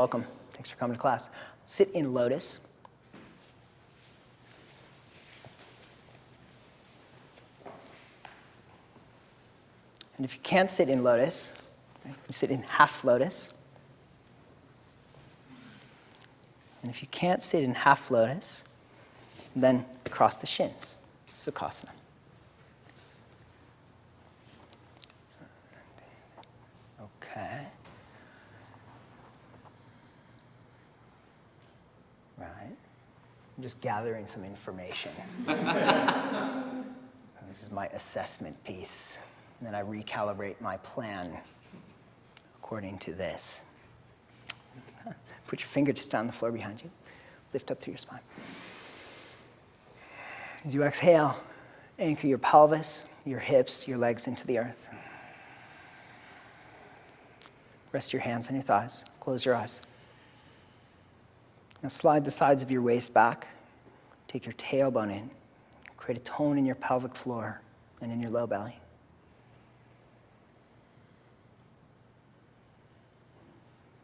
welcome. Thanks for coming to class. Sit in lotus. And if you can't sit in lotus, right, you sit in half lotus. And if you can't sit in half lotus, then cross the shins, Sukhasana. Okay. Right. I'm just gathering some information. This is my assessment piece. And then I recalibrate my plan according to this. Put your fingertips on the floor behind you. Lift up through your spine. As you exhale, anchor your pelvis, your hips, your legs into the earth. Rest your hands on your thighs. Close your eyes. Now slide the sides of your waist back. Take your tailbone in. Create a tone in your pelvic floor and in your low belly.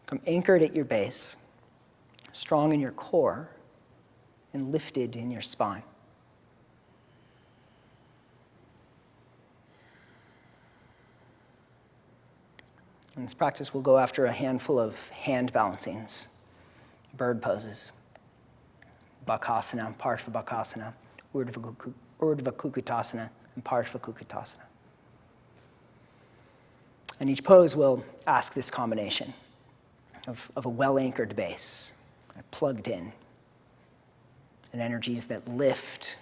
Come anchored at your base, strong in your core, and lifted in your spine. In this practice, we'll go after a handful of hand balancings, bird poses, Bakasana, Parshva Bakasana, Urdhva Kukutasana, and Parshva Kukutasana. And each pose will ask this combination of a well-anchored base, plugged in, and energies that lift,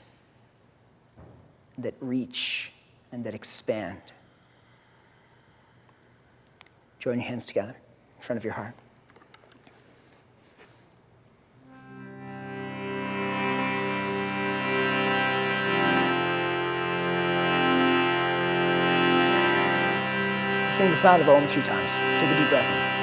that reach, and that expand. Join your hands together in front of your heart. Sing the sound of Om 3 times. Take a deep breath in.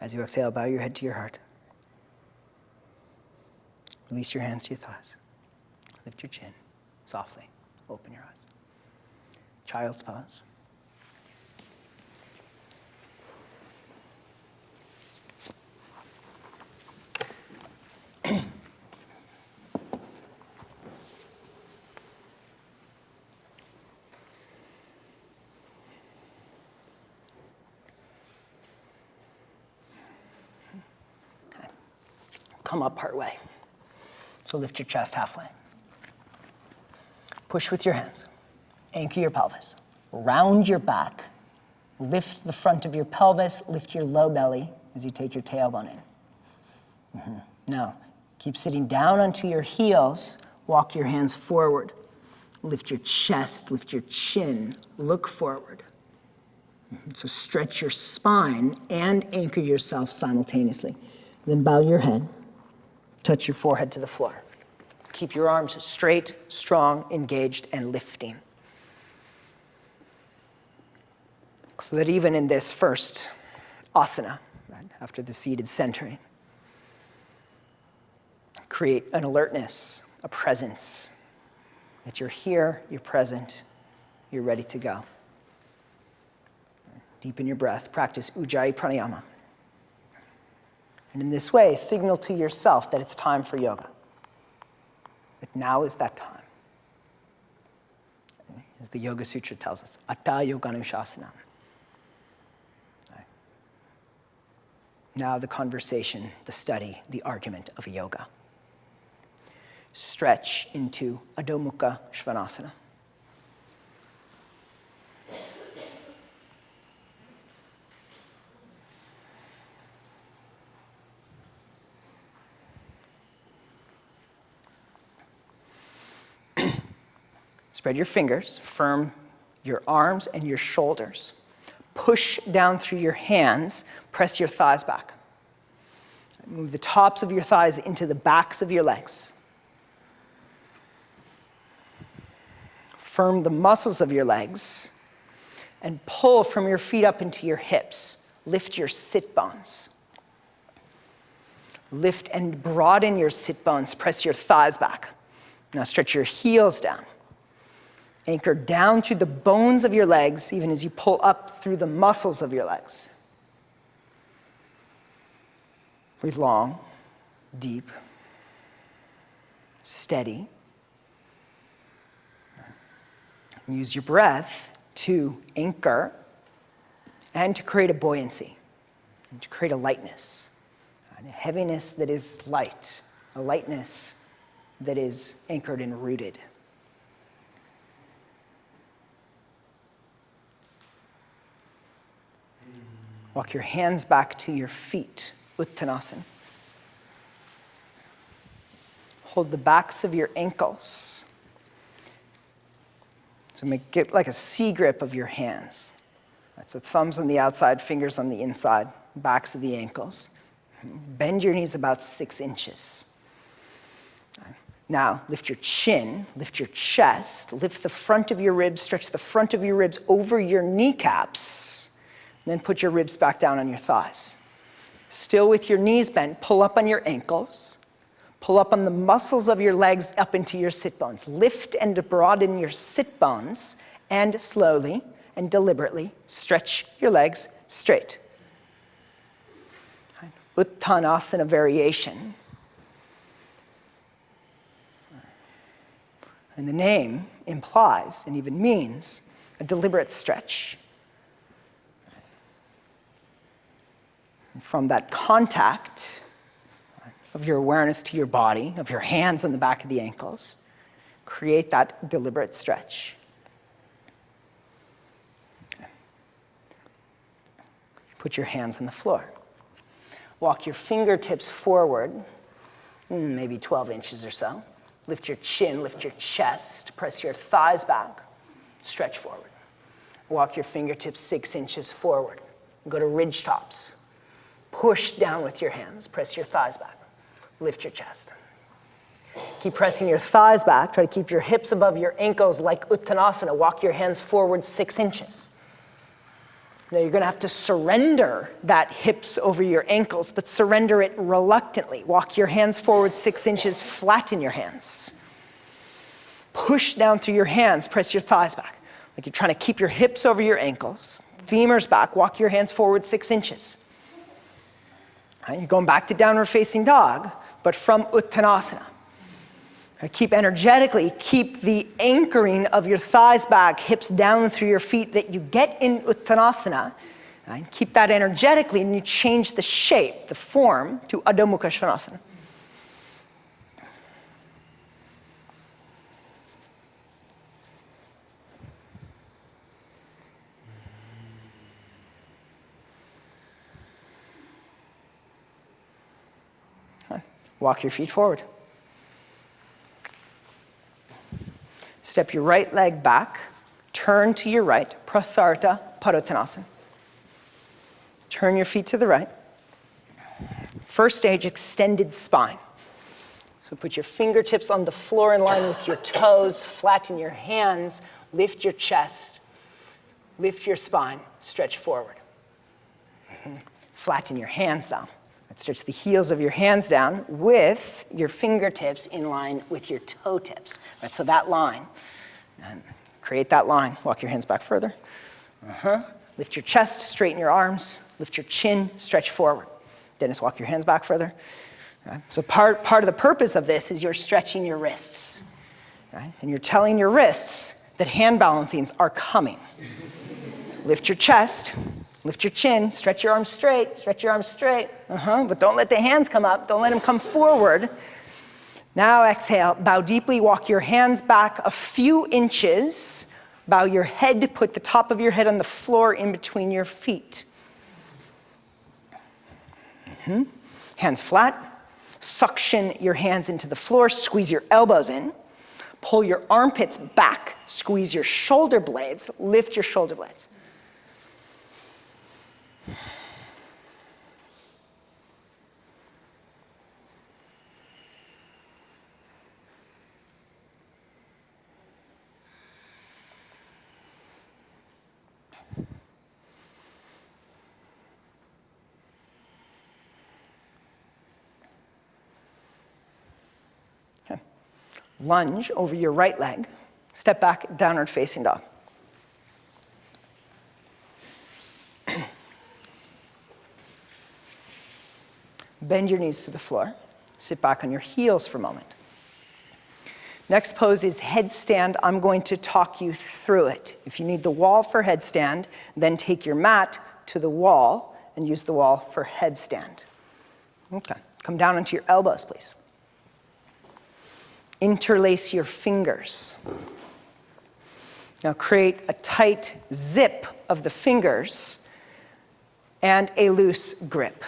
As you exhale, bow your head to your heart. Release your hands to your thighs. Lift your chin softly. Open your eyes. Child's pose. Come up part way. So lift your chest halfway. Push with your hands. Anchor your pelvis. Round your back. Lift the front of your pelvis. Lift your low belly as you take your tailbone in. Now, keep sitting down onto your heels. Walk your hands forward. Lift your chest. Lift your chin. Look forward. So stretch your spine and anchor yourself simultaneously. Then bow your head. Touch your forehead to the floor. Keep your arms straight, strong, engaged, and lifting. So that even in this first asana, right, after the seated centering, create an alertness, a presence, that you're here, you're present, you're ready to go. Deepen your breath. Practice Ujjayi Pranayama. And in this way, signal to yourself that it's time for yoga. That now is that time. As the Yoga Sutra tells us, Atta Yoganushasana. Now the conversation, the study, the argument of yoga. Stretch into Adho Mukha Svanasana. Spread your fingers, firm your arms and your shoulders. Push down through your hands, press your thighs back. Move the tops of your thighs into the backs of your legs. Firm the muscles of your legs and pull from your feet up into your hips. Lift your sit bones. Lift and broaden your sit bones, press your thighs back. Now stretch your heels down. Anchor down through the bones of your legs, even as you pull up through the muscles of your legs. Breathe long, deep, steady. Use your breath to anchor and to create a buoyancy, and to create a lightness, a heaviness that is light, a lightness that is anchored and rooted. Walk your hands back to your feet, Uttanasana. Hold the backs of your ankles. So make it like a C grip of your hands. So thumbs on the outside, fingers on the inside, backs of the ankles. Bend your knees about 6 inches. Now, lift your chin, lift your chest, lift the front of your ribs, stretch the front of your ribs over your kneecaps. And then put your ribs back down on your thighs. Still with your knees bent, pull up on your ankles. Pull up on the muscles of your legs up into your sit bones. Lift and broaden your sit bones, and slowly and deliberately stretch your legs straight. Uttanasana variation. And the name implies and even means a deliberate stretch. From that contact of your awareness to your body, of your hands on the back of the ankles, create that deliberate stretch. Put your hands on the floor. Walk your fingertips forward, maybe 12 inches or so. Lift your chin, lift your chest, press your thighs back, stretch forward. Walk your fingertips 6 inches forward. Go to ridge tops. Push down with your hands, press your thighs back, lift your chest. Keep pressing your thighs back, try to keep your hips above your ankles like Uttanasana. Walk your hands forward 6 inches. Now you're gonna have to surrender that hips over your ankles, but surrender it reluctantly. Walk your hands forward 6 inches, flatten your hands. Push down through your hands, press your thighs back. Like you're trying to keep your hips over your ankles, femurs back, walk your hands forward 6 inches. Right, you're going back to downward facing dog, but from Uttanasana. Keep the anchoring of your thighs back, hips down through your feet that you get in Uttanasana. Right? Keep that energetically, and you change the shape, the form, to Adho Mukha Svanasana. Walk your feet forward. Step your right leg back, turn to your right, Prasarita Padottanasana. Turn your feet to the right. First stage, extended spine. So put your fingertips on the floor in line with your toes, flatten your hands, lift your chest, lift your spine, stretch forward. Flatten your hands down. Stretch the heels of your hands down with your fingertips in line with your toe tips. Right, so that line, create that line. Walk your hands back further. Lift your chest, straighten your arms, lift your chin, stretch forward. Dennis, walk your hands back further. Right, so part of the purpose of this is you're stretching your wrists. Right, and you're telling your wrists that hand balancings are coming. Lift your chest, Lift your chin, stretch your arms straight, stretch your arms straight. But don't let the hands come up, don't let them come forward. Now exhale, bow deeply, walk your hands back a few inches. Bow your head, put the top of your head on the floor in between your feet. Hands flat. Suction your hands into the floor, squeeze your elbows in. Pull your armpits back, squeeze your shoulder blades, lift your shoulder blades. Lunge over your right leg. Step back, downward facing dog. Bend your knees to the floor. Sit back on your heels for a moment. Next pose is headstand. I'm going to talk you through it. If you need the wall for headstand, then take your mat to the wall and use the wall for headstand. Okay, come down onto your elbows, please. Interlace your fingers. Now create a tight zip of the fingers and a loose grip.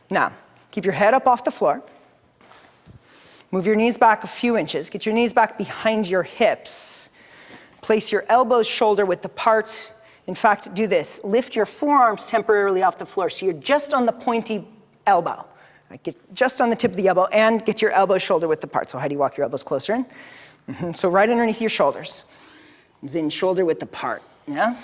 Now, keep your head up off the floor. Move your knees back a few inches. Get your knees back behind your hips. Place your elbows shoulder width apart. In fact, do this. Lift your forearms temporarily off the floor so you're just on the pointy elbow. Get just on the tip of the elbow and get your elbows shoulder width apart. So how do you walk your elbows closer in? So right underneath your shoulders. It's in shoulder width apart. Yeah?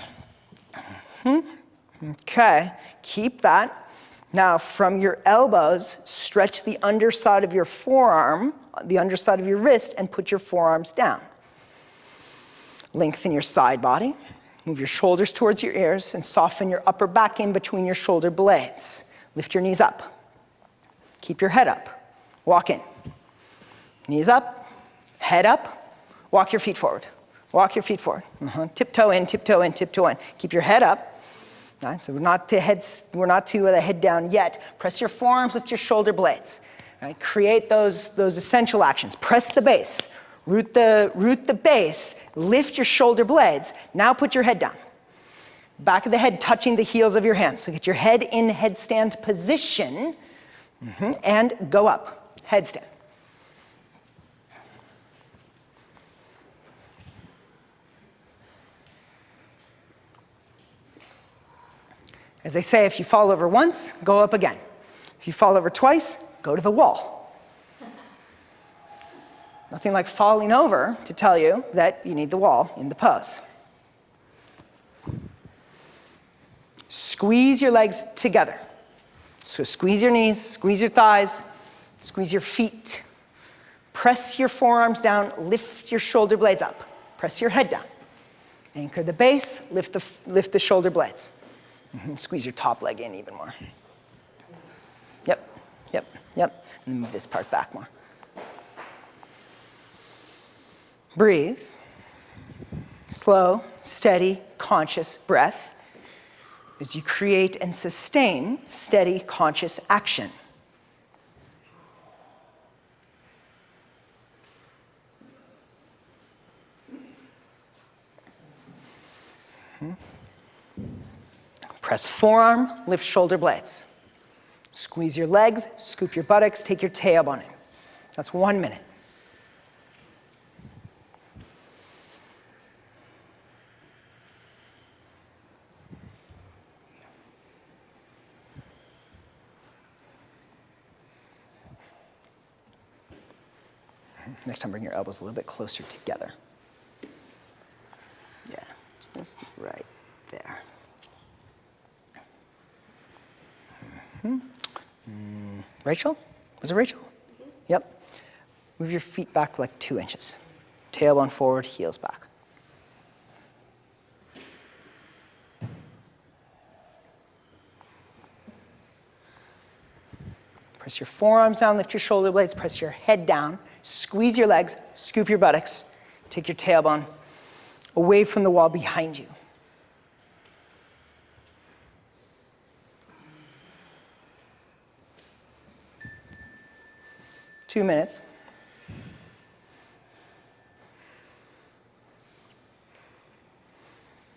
Okay, keep that. Now from your elbows, stretch the underside of your forearm, the underside of your wrist, and put your forearms down. Lengthen your side body. Move your shoulders towards your ears and soften your upper back in between your shoulder blades. Lift your knees up. Keep your head up. Walk in. Knees up, head up. Walk your feet forward. Walk your feet forward. Tiptoe in, tiptoe in, tiptoe in. Keep your head up. All right, so we're not to the head down yet. Press your forearms, lift your shoulder blades. All right, create those essential actions. Press the base. Root the base. Lift your shoulder blades. Now put your head down. Back of the head touching the heels of your hands. So get your head in headstand position. And go up, headstand. As they say, if you fall over once, go up again. If you fall over twice, go to the wall. Nothing like falling over to tell you that you need the wall in the pose. Squeeze your legs together. So squeeze your knees, squeeze your thighs, squeeze your feet. Press your forearms down, lift your shoulder blades up. Press your head down. Anchor the base, lift the shoulder blades. Squeeze your top leg in even more. Yep. And move this part back more. Breathe. Slow, steady, conscious breath as you create and sustain steady, conscious action. Press forearm, lift shoulder blades. Squeeze your legs, scoop your buttocks, take your tailbone in. That's 1 minute. Next time, bring your elbows a little bit closer together. Yeah, just right there. Rachel? Was it Rachel? Yep. Move your feet back like 2 inches. Tailbone forward, heels back. Press your forearms down, lift your shoulder blades, press your head down, squeeze your legs, scoop your buttocks, take your tailbone away from the wall behind you. 2 minutes.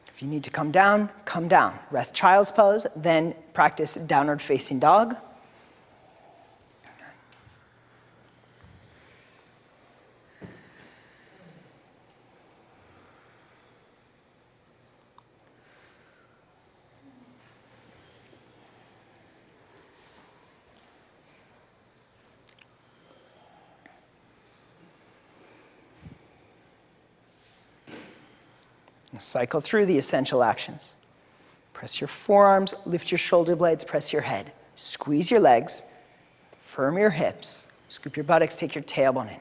If you need to come down, come down. Rest child's pose, then practice downward facing dog. Cycle through the essential actions. Press your forearms, lift your shoulder blades, press your head. Squeeze your legs, firm your hips, scoop your buttocks, take your tailbone in.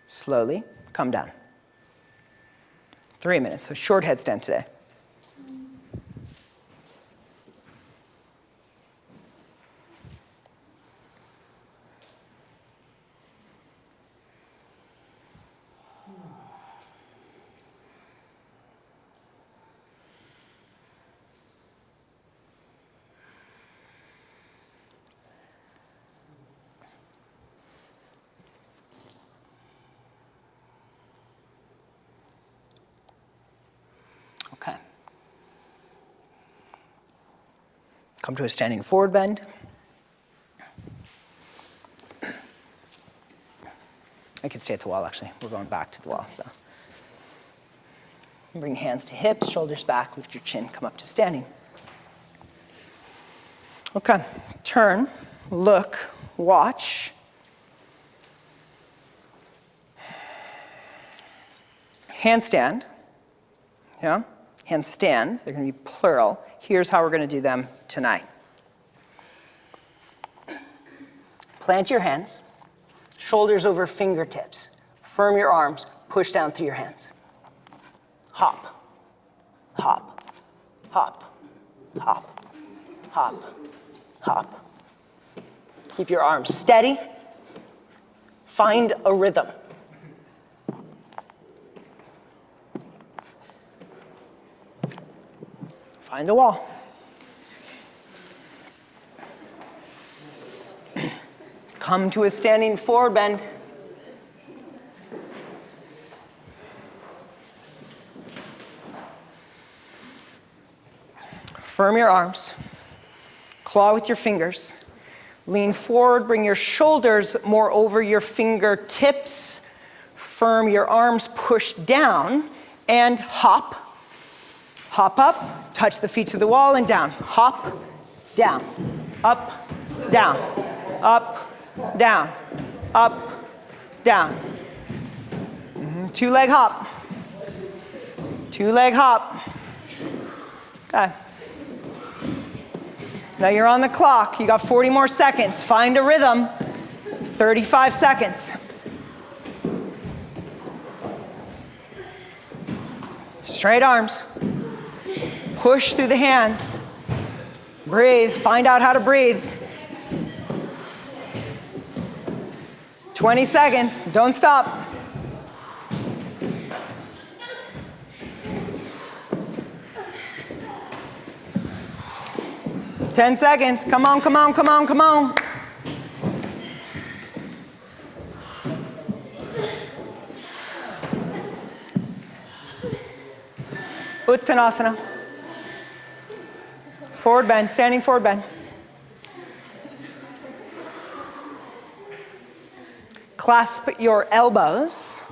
Slowly come down. 3 minutes, so short headstand today. Okay. Come to a standing forward bend. I could stay at the wall, actually. We're going back to the wall, so. Bring hands to hips, shoulders back, lift your chin, come up to standing. Okay, turn, look, watch. Handstand, yeah? Handstand, they're gonna be plural. Here's how we're gonna do them tonight. Plant your hands, shoulders over fingertips. Firm your arms, push down through your hands. Hop, hop, hop, hop, hop, hop. Keep your arms steady. Find a rhythm. Find a wall. Come to a standing forward bend. Firm your arms. Claw with your fingers. Lean forward, bring your shoulders more over your fingertips. Firm your arms, push down, and hop. Hop up, touch the feet to the wall and down. Hop, down, up, down, up, down, up, down. Two-leg hop. Two-leg hop. Okay. Now you're on the clock. You got 40 more seconds. Find a rhythm. 35 seconds. Straight arms. Push through the hands. Breathe. Find out how to breathe. 20 seconds. Don't stop. Ten seconds. Come on, come on, come on, come on. Uttanasana. Forward bend, standing forward bend. Clasp your elbows.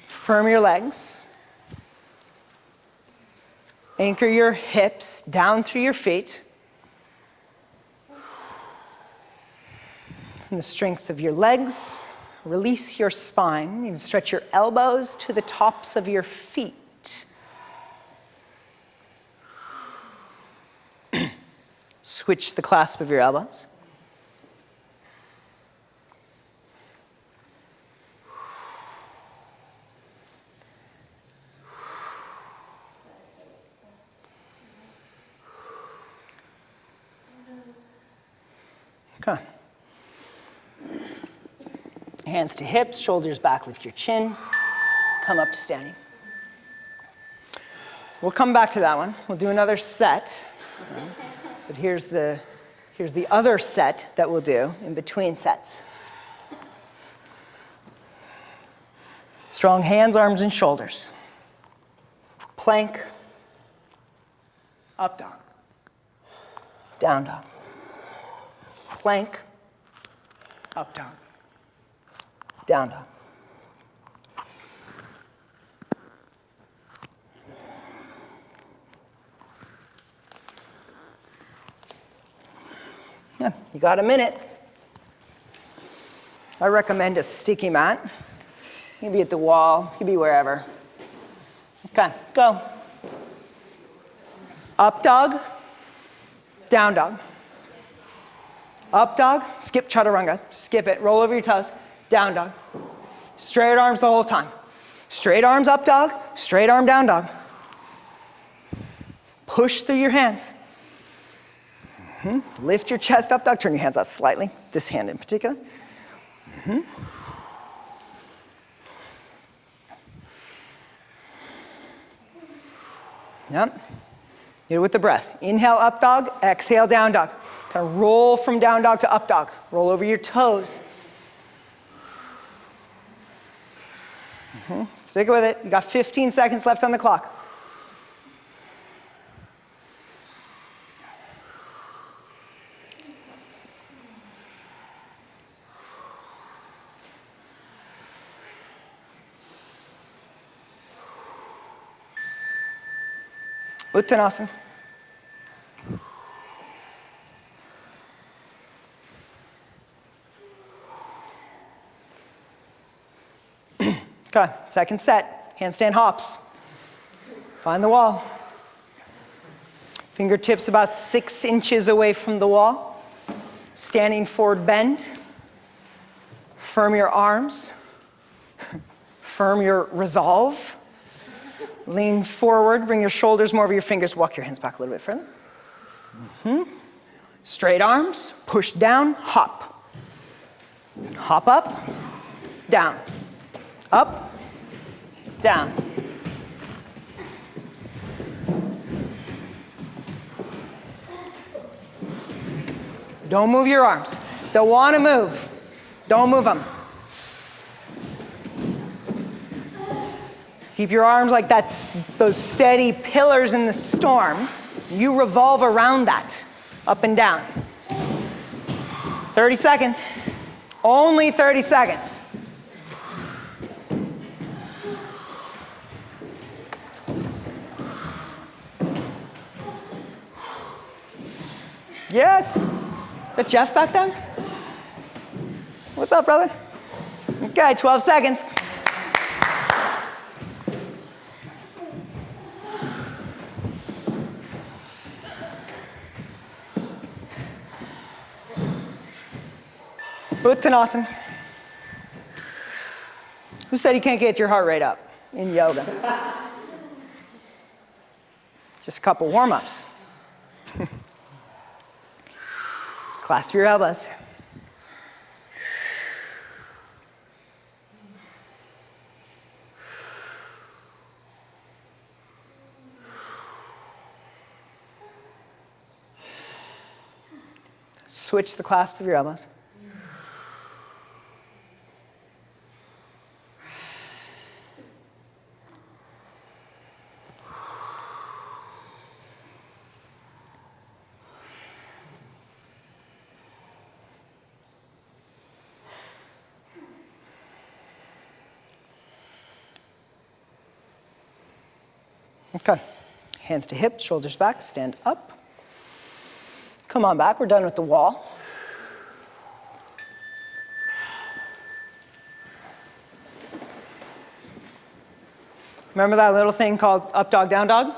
Firm your legs. Anchor your hips down through your feet. From the strength of your legs, release your spine. You can stretch your elbows to the tops of your feet. Switch the clasp of your elbows. Okay. Hands to hips, shoulders back, lift your chin. Come up to standing. We'll come back to that one. We'll do another set. But here's the other set that we'll do in between sets. Strong hands, arms, and shoulders. Plank. Up dog. Down dog. Plank. Up dog. Down dog. Yeah, you got a minute. I recommend a sticky mat. You can be at the wall, you can be wherever. Okay, go. Up dog, down dog. Up dog, skip chaturanga, skip it, roll over your toes, down dog. Straight arms the whole time. Straight arms up dog, straight arm down dog. Push through your hands. Lift your chest up dog, turn your hands out slightly, this hand in particular. Yep. Hit it with the breath. Inhale, up dog. Exhale, down dog. Kind of roll from down dog to up dog. Roll over your toes. Stick with it. You got 15 seconds left on the clock. Uttanasana. Okay, second set, handstand hops. Find the wall. Fingertips about 6 inches away from the wall. Standing forward bend. Firm your arms. Firm your resolve. Lean forward, bring your shoulders more over your fingers, walk your hands back a little bit further. Straight arms, push down, hop. Hop up, down. Up, down. Don't move your arms. Don't want to move. Don't move them. Keep your arms like those steady pillars in the storm. You revolve around that, up and down. 30 seconds. Only 30 seconds. Yes? Is that Jeff back down? What's up, brother? Okay, 12 seconds. Uttanasana. Who said you can't get your heart rate up in yoga? Just a couple warm-ups. Clasp your elbows. Switch the clasp of your elbows. Okay, hands to hips, shoulders back, stand up. Come on back, we're done with the wall. Remember that little thing called up dog, down dog?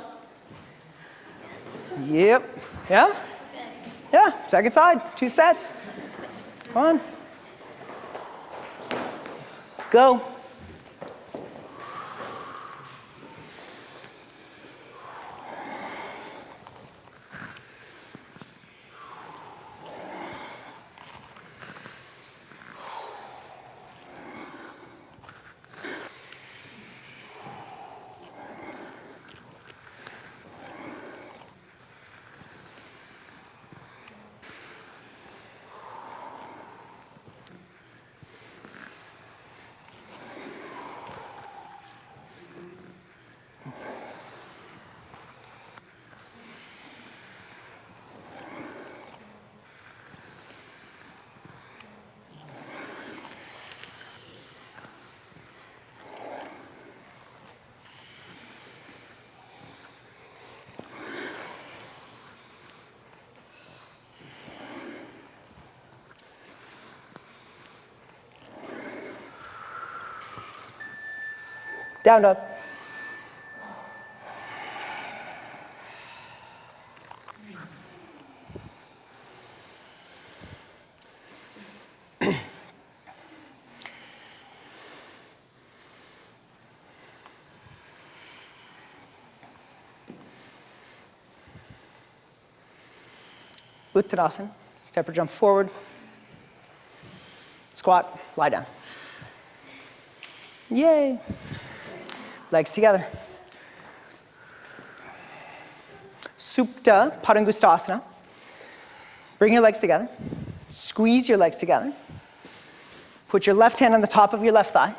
Yep, yeah? Yeah, second side, 2 sets. Come on. Go. Down dog. Uttanasana, step or jump forward. Squat, lie down. Yay. Legs together. Supta Padangustasana. Bring your legs together. Squeeze your legs together. Put your left hand on the top of your left thigh.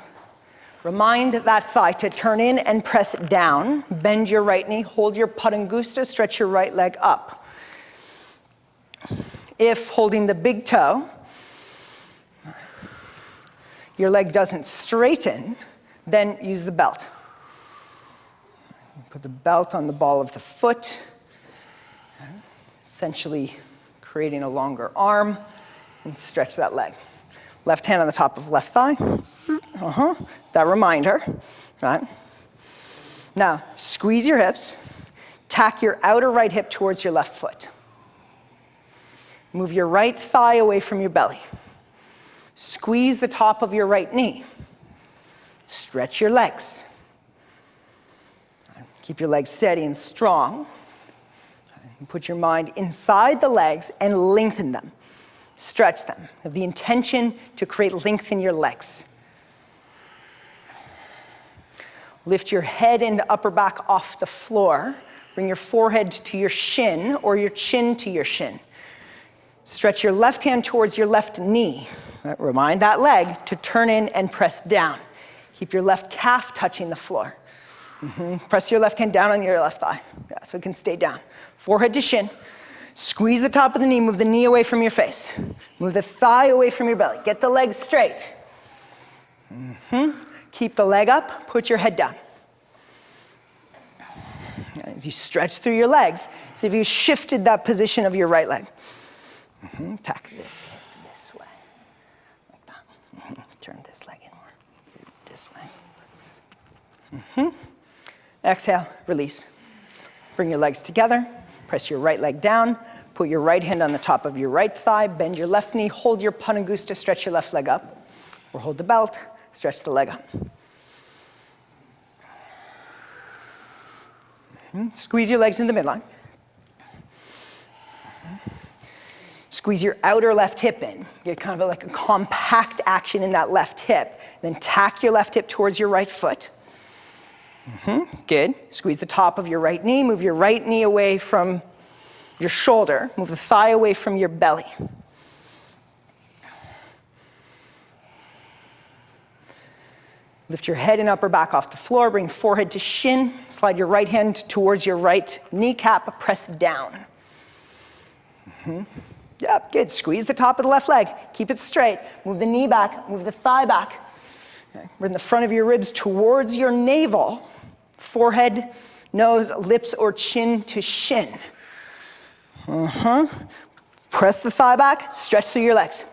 Remind that thigh to turn in and press down. Bend your right knee. Hold your Padangusta. Stretch your right leg up. If holding the big toe, your leg doesn't straighten, then use the belt. Put the belt on the ball of the foot, essentially creating a longer arm, and stretch that leg. Left hand on the top of left thigh. That reminder, right? Now, squeeze your hips. Tack your outer right hip towards your left foot. Move your right thigh away from your belly. Squeeze the top of your right knee. Stretch your legs. Keep your legs steady and strong. Put your mind inside the legs and lengthen them. Stretch them. Have the intention to create length in your legs. Lift your head and upper back off the floor. Bring your forehead to your shin or your chin to your shin. Stretch your left hand towards your left knee. Remind that leg to turn in and press down. Keep your left calf touching the floor. Press your left hand down on your left thigh, so it can stay down. Forehead to shin. Squeeze the top of the knee. Move the knee away from your face. Move the thigh away from your belly. Get the legs straight. Keep the leg up. Put your head down. As you stretch through your legs, see if you shifted that position of your right leg. Tack this hip this way, like that. Turn this leg in more, this way. Exhale, release. Bring your legs together, press your right leg down, put your right hand on the top of your right thigh, bend your left knee, hold your Padangusta, stretch your left leg up, or hold the belt, stretch the leg up. Squeeze your legs into the midline. Squeeze your outer left hip in. Get kind of like a compact action in that left hip. Then tack your left hip towards your right foot. Good. Squeeze the top of your right knee. Move your right knee away from your shoulder. Move the thigh away from your belly. Lift your head and upper back off the floor. Bring forehead to shin. Slide your right hand towards your right kneecap. Press down. Yep, good. Squeeze the top of the left leg. Keep it straight. Move the knee back. Move the thigh back. Okay. Bring the front of your ribs towards your navel. Forehead, nose, lips, or chin to shin. Press the thigh back. Stretch through your legs.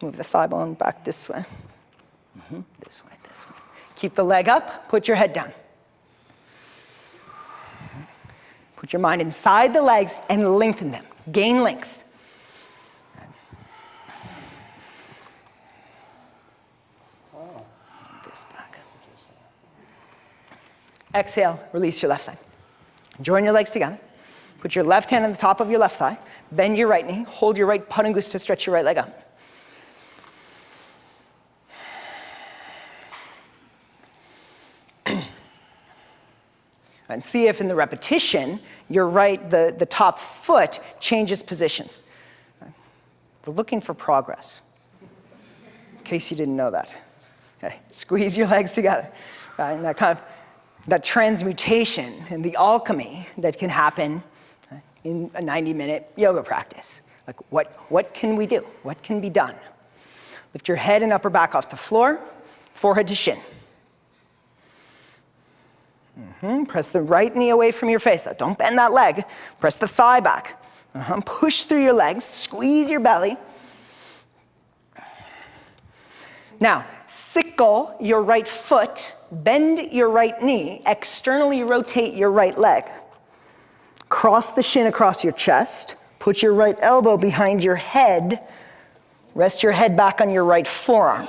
Move the thigh bone back this way. This way, this way. Keep the leg up. Put your head down. Put your mind inside the legs and lengthen them. Gain length. This back. Exhale, release your left leg. Join your legs together. Put your left hand on the top of your left thigh. Bend your right knee. Hold your right Padangusta, stretch your right leg up. And see if in the repetition, your right, the top foot changes positions. We're looking for progress, in case you didn't know that. Okay. Squeeze your legs together. Right? And that kind of, that transmutation and the alchemy that can happen in a 90-minute yoga practice. Like what can we do? What can be done? Lift your head and upper back off the floor, forehead to shin. Press the right knee away from your face. Don't bend that leg. Press the thigh back. Push through your legs. Squeeze your belly. Now, sickle your right foot, bend your right knee, externally rotate your right leg. Cross the shin across your chest, put your right elbow behind your head, rest your head back on your right forearm.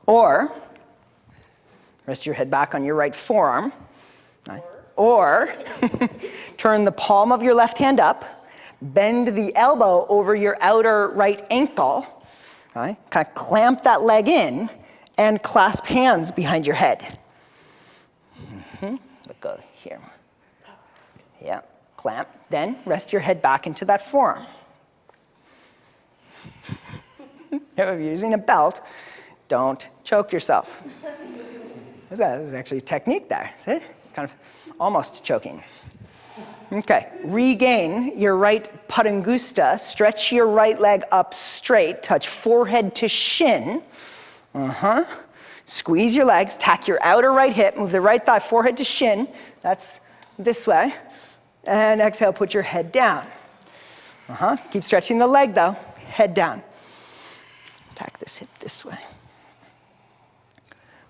Or, rest your head back on your right forearm. Or turn the palm of your left hand up, bend the elbow over your outer right ankle, right? Kind of clamp that leg in, and clasp hands behind your head. Let go here. Yeah, clamp. Then rest your head back into that forearm. If you're using a belt, don't choke yourself. There's actually a technique there, see? It's kind of almost choking. Okay, regain your right padangusta, stretch your right leg up straight, touch forehead to shin. Squeeze your legs, tack your outer right hip, move the right thigh forehead to shin, that's this way. And exhale, put your head down. Keep stretching the leg though, head down. Tack this hip this way.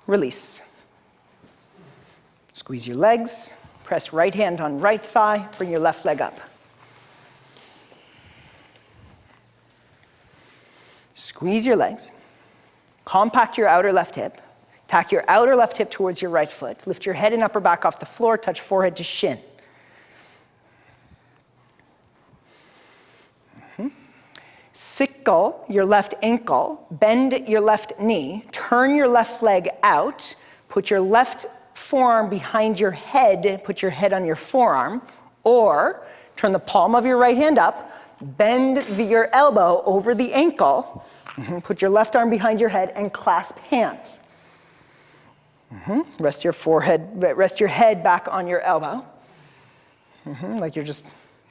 Release. Squeeze your legs, press right hand on right thigh, bring your left leg up. Squeeze your legs, compact your outer left hip, tack your outer left hip towards your right foot, lift your head and upper back off the floor, touch forehead to shin. Sickle your left ankle, bend your left knee, turn your left leg out, put your left forearm behind your head, put your head on your forearm, or turn the palm of your right hand up, bend your elbow over the ankle, put your left arm behind your head and clasp hands. Rest your head back on your elbow, like you're just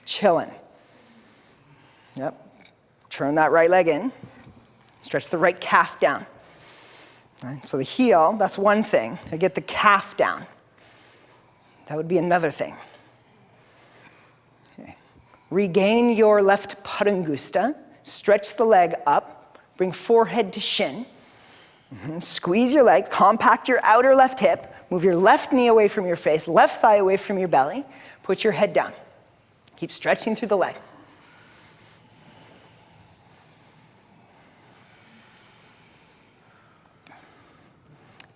chilling. Yep. Turn that right leg in, stretch the right calf down. Right, so the heel, that's one thing. I get the calf down. That would be another thing. Okay. Regain your left padangusta, stretch the leg up, bring forehead to shin. Squeeze your legs, compact your outer left hip, move your left knee away from your face, left thigh away from your belly, put your head down. Keep stretching through the leg.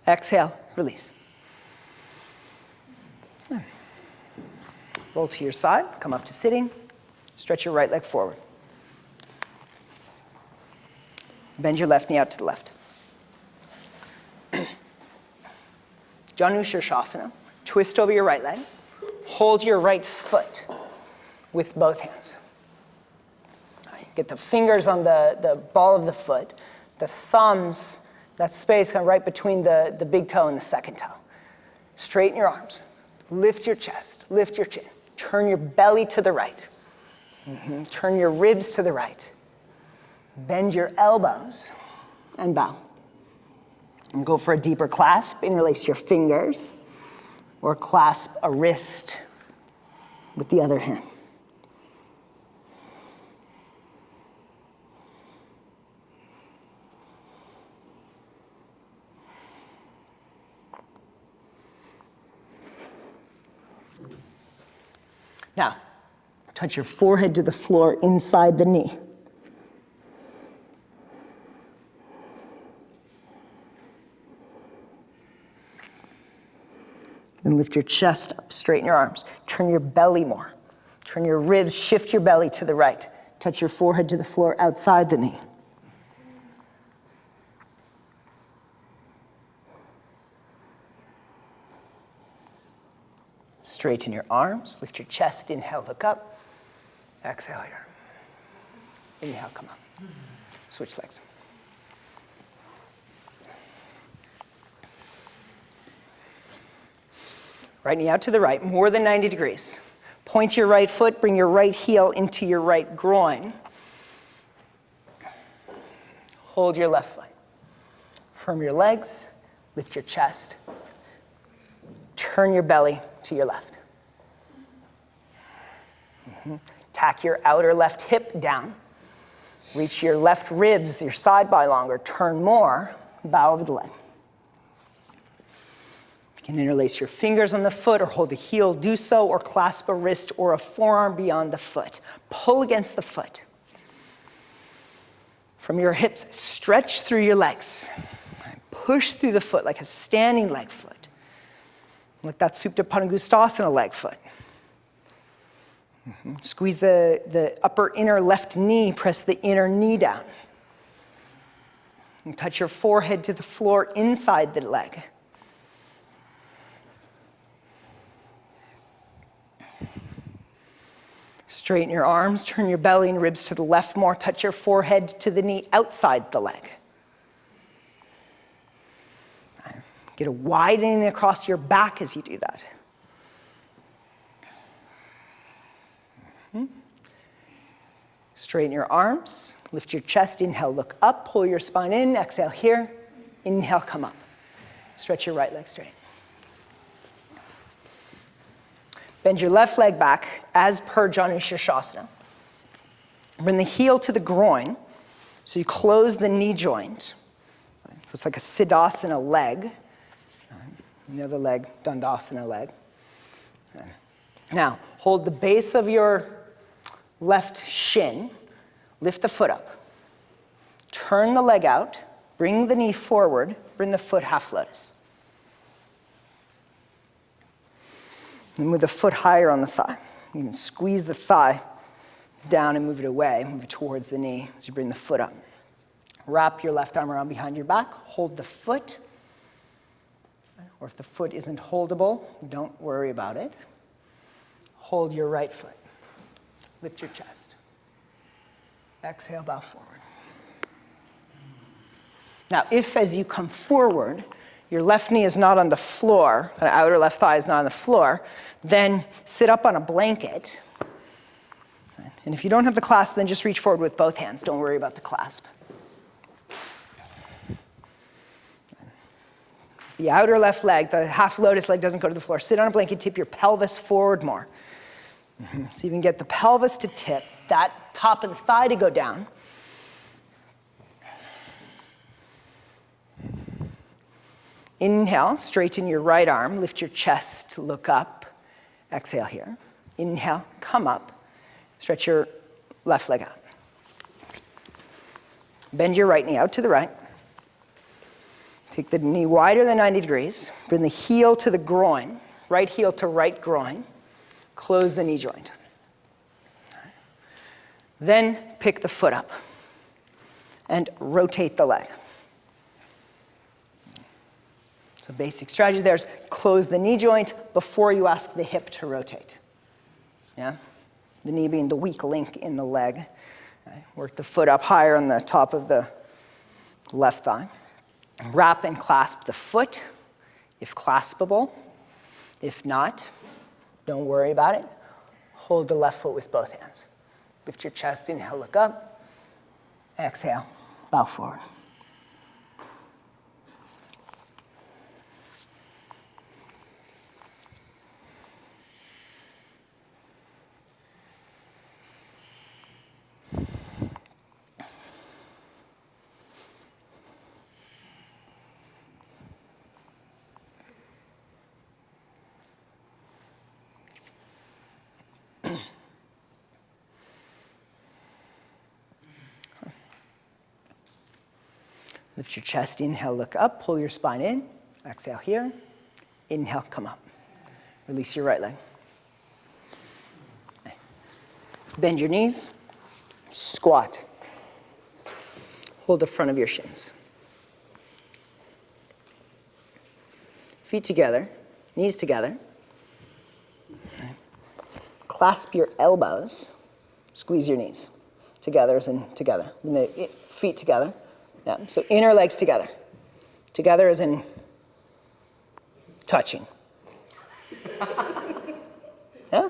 Exhale, release. Roll to your side, come up to sitting, stretch your right leg forward. Bend your left knee out to the left. Janu Shirshasana, twist over your right leg, hold your right foot with both hands. Get the fingers on the ball of the foot, the thumbs, that space kind of right between the big toe and the second toe. Straighten your arms, lift your chest, lift your chin, turn your belly to the right, turn your ribs to the right, bend your elbows and bow. And go for a deeper clasp, interlace your fingers, or clasp a wrist with the other hand. Now, touch your forehead to the floor inside the knee. And lift your chest up, straighten your arms. Turn your belly more. Turn your ribs, shift your belly to the right. Touch your forehead to the floor outside the knee. Straighten your arms, lift your chest, inhale, look up. Exhale here. Inhale, come up. Switch legs. Right knee out to the right, more than 90 degrees. Point your right foot, bring your right heel into your right groin. Hold your left foot. Firm your legs, lift your chest. Turn your belly to your left. Tack your outer left hip down. Reach your left ribs, your side body longer, turn more, bow over the leg. You can interlace your fingers on the foot or hold a heel, do so, or clasp a wrist or a forearm beyond the foot. Pull against the foot. From your hips, stretch through your legs. Push through the foot like a standing leg foot. Like that Supta Padangusthasana leg foot. Squeeze the upper inner left knee, press the inner knee down. And touch your forehead to the floor inside the leg. Straighten your arms, turn your belly and ribs to the left more, touch your forehead to the knee outside the leg. Get a widening across your back as you do that. Straighten your arms, lift your chest, inhale, look up, pull your spine in, exhale here, inhale, come up. Stretch your right leg straight. Bend your left leg back as per Janu Shirshasana. Bring the heel to the groin, so you close the knee joint. So it's like a Siddhasana leg. The other leg, Dandasana leg. Now, hold the base of your left shin, lift the foot up. Turn the leg out, bring the knee forward, bring the foot half lotus. And move the foot higher on the thigh. You can squeeze the thigh down and move it away, move it towards the knee as you bring the foot up. Wrap your left arm around behind your back, hold the foot. Or if the foot isn't holdable, don't worry about it. Hold your right foot. Lift your chest. Exhale, bow forward. Now, if as you come forward, your left knee is not on the floor, the outer left thigh is not on the floor, then sit up on a blanket. And if you don't have the clasp, then just reach forward with both hands. Don't worry about the clasp. If the outer left leg, the half lotus leg doesn't go to the floor, sit on a blanket, tip your pelvis forward more. So you can get the pelvis to tip, that top of the thigh to go down. Inhale, straighten your right arm, lift your chest, look up. Exhale here. Inhale, come up. Stretch your left leg out. Bend your right knee out to the right. Take the knee wider than 90 degrees. Bring the heel to the groin, right heel to right groin. Close the knee joint. Then pick the foot up and rotate the leg. So basic strategy there is close the knee joint before you ask the hip to rotate. Yeah? The knee being the weak link in the leg. Right? Work the foot up higher on the top of the left thigh. Wrap and clasp the foot, if claspable. If not, don't worry about it. Hold the left foot with both hands. Lift your chest, inhale, look up. Exhale, bow forward. Lift your chest, inhale, look up, pull your spine in. Exhale here. Inhale, come up. Release your right leg. Okay. Bend your knees, squat. Hold the front of your shins. Feet together, knees together. Okay. Clasp your elbows, squeeze your knees. Together as in together. And the feet together. Yeah, so inner legs together. Together as in touching. Yeah?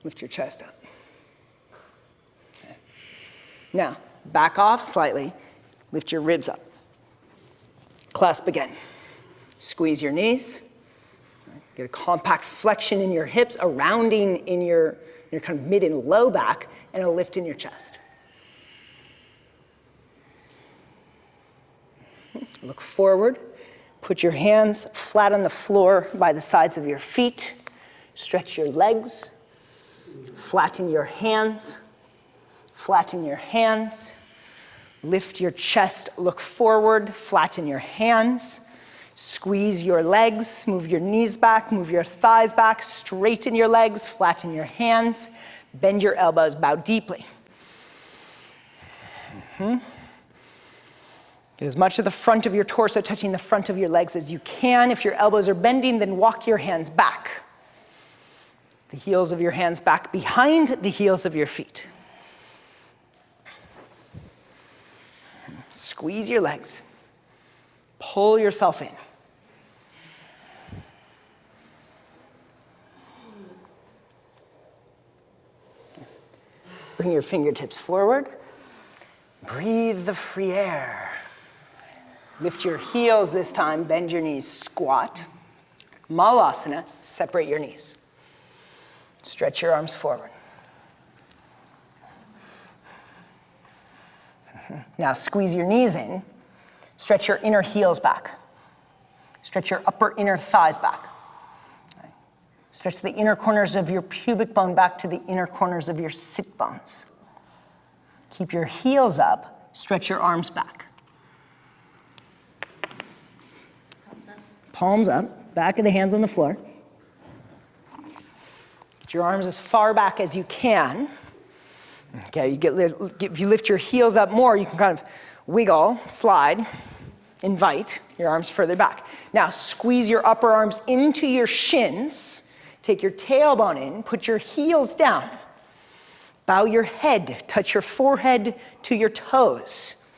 Lift your chest up. Okay. Now, back off slightly. Lift your ribs up. Clasp again. Squeeze your knees. Get a compact flexion in your hips, a rounding in your You're kind of mid and low back, and a lift in your chest. Look forward. Put your hands flat on the floor by the sides of your feet. Stretch your legs. Flatten your hands. Flatten your hands. Lift your chest, look forward, flatten your hands. Squeeze your legs, move your knees back, move your thighs back, straighten your legs, flatten your hands, bend your elbows, bow deeply. Get as much of the front of your torso touching the front of your legs as you can. If your elbows are bending, then walk your hands back. The heels of your hands back behind the heels of your feet. Squeeze your legs. Pull yourself in. Bring your fingertips forward. Breathe the free air. Lift your heels this time, bend your knees, squat. Malasana, separate your knees. Stretch your arms forward. Now squeeze your knees in. Stretch your inner heels back. Stretch your upper inner thighs back. Stretch the inner corners of your pubic bone back to the inner corners of your sit bones. Keep your heels up. Stretch your arms back. Palms up. Back of the hands on the floor. Get your arms as far back as you can. Okay, if you lift your heels up more, you can kind of wiggle, slide, invite your arms further back. Now squeeze your upper arms into your shins. Take your tailbone in, put your heels down. Bow your head, touch your forehead to your toes.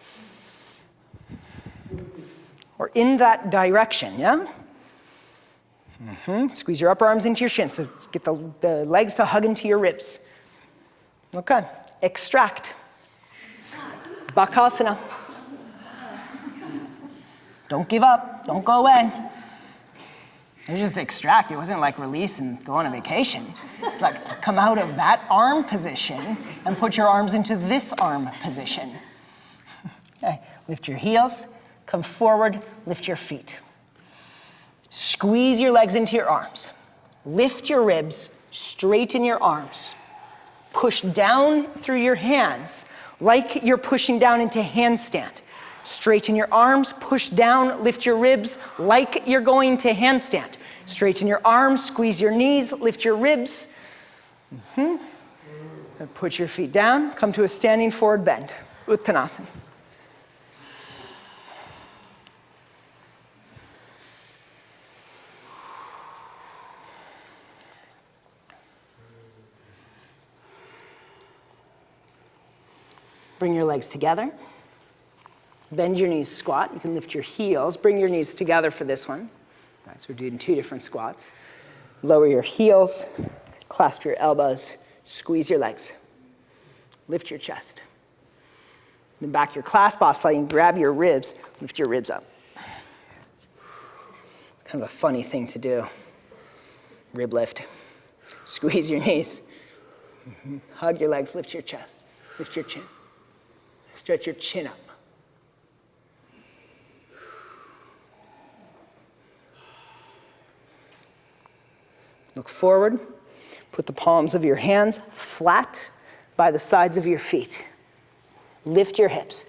Or in that direction, yeah? Squeeze your upper arms into your shins, so get the legs to hug into your ribs. Okay, extract. Bakasana. Don't give up, don't go away. It was just extract, it wasn't like release and go on a vacation. It's like come out of that arm position and put your arms into this arm position. Okay, lift your heels, come forward, lift your feet. Squeeze your legs into your arms. Lift your ribs, straighten your arms. Push down through your hands like you're pushing down into handstand. Straighten your arms, push down, lift your ribs like you're going to handstand. Straighten your arms, squeeze your knees, lift your ribs. And put your feet down, come to a standing forward bend. Uttanasana. Bring your legs together. Bend your knees, squat. You can lift your heels. Bring your knees together for this one. Right, so we're doing 2 different squats. Lower your heels, clasp your elbows, squeeze your legs. Lift your chest. Then back your clasp off so you can grab your ribs, lift your ribs up. Kind of a funny thing to do. Rib lift. Squeeze your knees. Hug your legs, lift your chest, lift your chin. Stretch your chin up. Look forward. Put the palms of your hands flat by the sides of your feet. Lift your hips.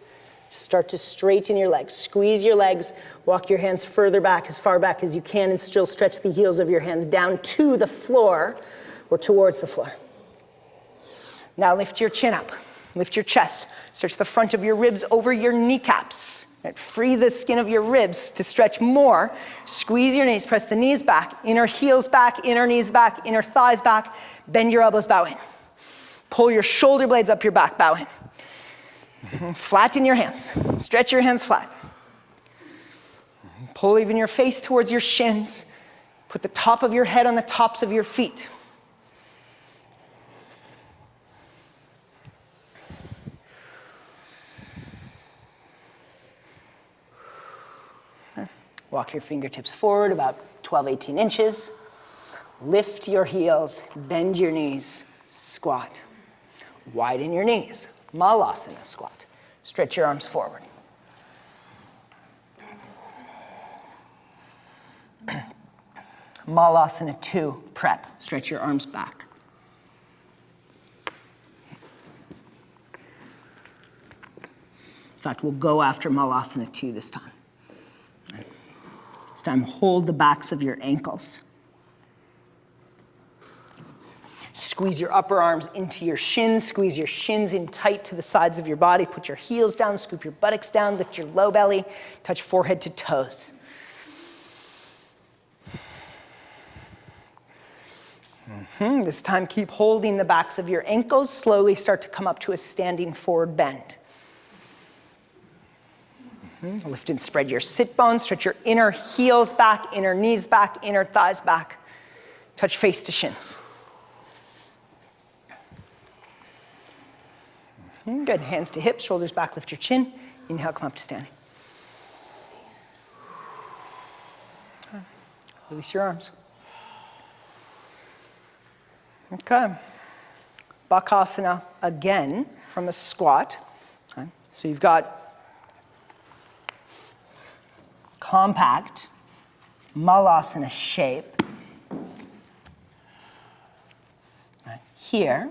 Start to straighten your legs. Squeeze your legs. Walk your hands further back, as far back as you can, and still stretch the heels of your hands down to the floor or towards the floor. Now lift your chin up. Lift your chest. Stretch the front of your ribs over your kneecaps. Free the skin of your ribs to stretch more. Squeeze your knees, press the knees back, inner heels back, inner knees back, inner thighs back. Bend your elbows, bow in. Pull your shoulder blades up your back, bow in. Flatten your hands. Stretch your hands flat. Pull even your face towards your shins. Put the top of your head on the tops of your feet. Walk your fingertips forward about 12, 18 inches. Lift your heels, bend your knees, squat. Widen your knees, malasana squat. Stretch your arms forward. Malasana 2, prep. Stretch your arms back. In fact, we'll go after Malasana 2 this time. This time, hold the backs of your ankles. Squeeze your upper arms into your shins. Squeeze your shins in tight to the sides of your body. Put your heels down, scoop your buttocks down, lift your low belly, touch forehead to toes. This time, keep holding the backs of your ankles. Slowly start to come up to a standing forward bend. Lift and spread your sit bones. Stretch your inner heels back, inner knees back, inner thighs back. Touch face to shins. Good. Hands to hips, shoulders back, lift your chin. Inhale, come up to standing. Release your arms. Okay. Bakasana again from a squat. Okay. So you've got compact malasana shape. Right. Here,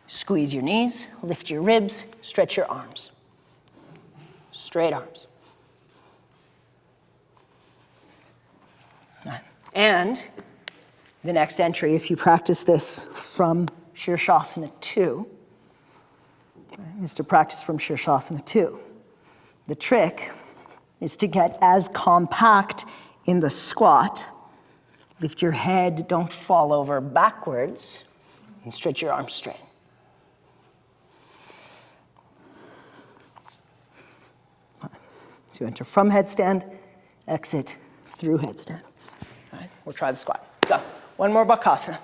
squeeze your knees, lift your ribs, stretch your arms. Straight arms. Right. And the next entry, if you practice this from Shirshasana 2, is to practice from Shirshasana 2. The trick is to get as compact in the squat. Lift your head, don't fall over backwards, and stretch your arms straight. So you enter from headstand, exit through headstand. All right, we'll try the squat. Go. One more Bakasana.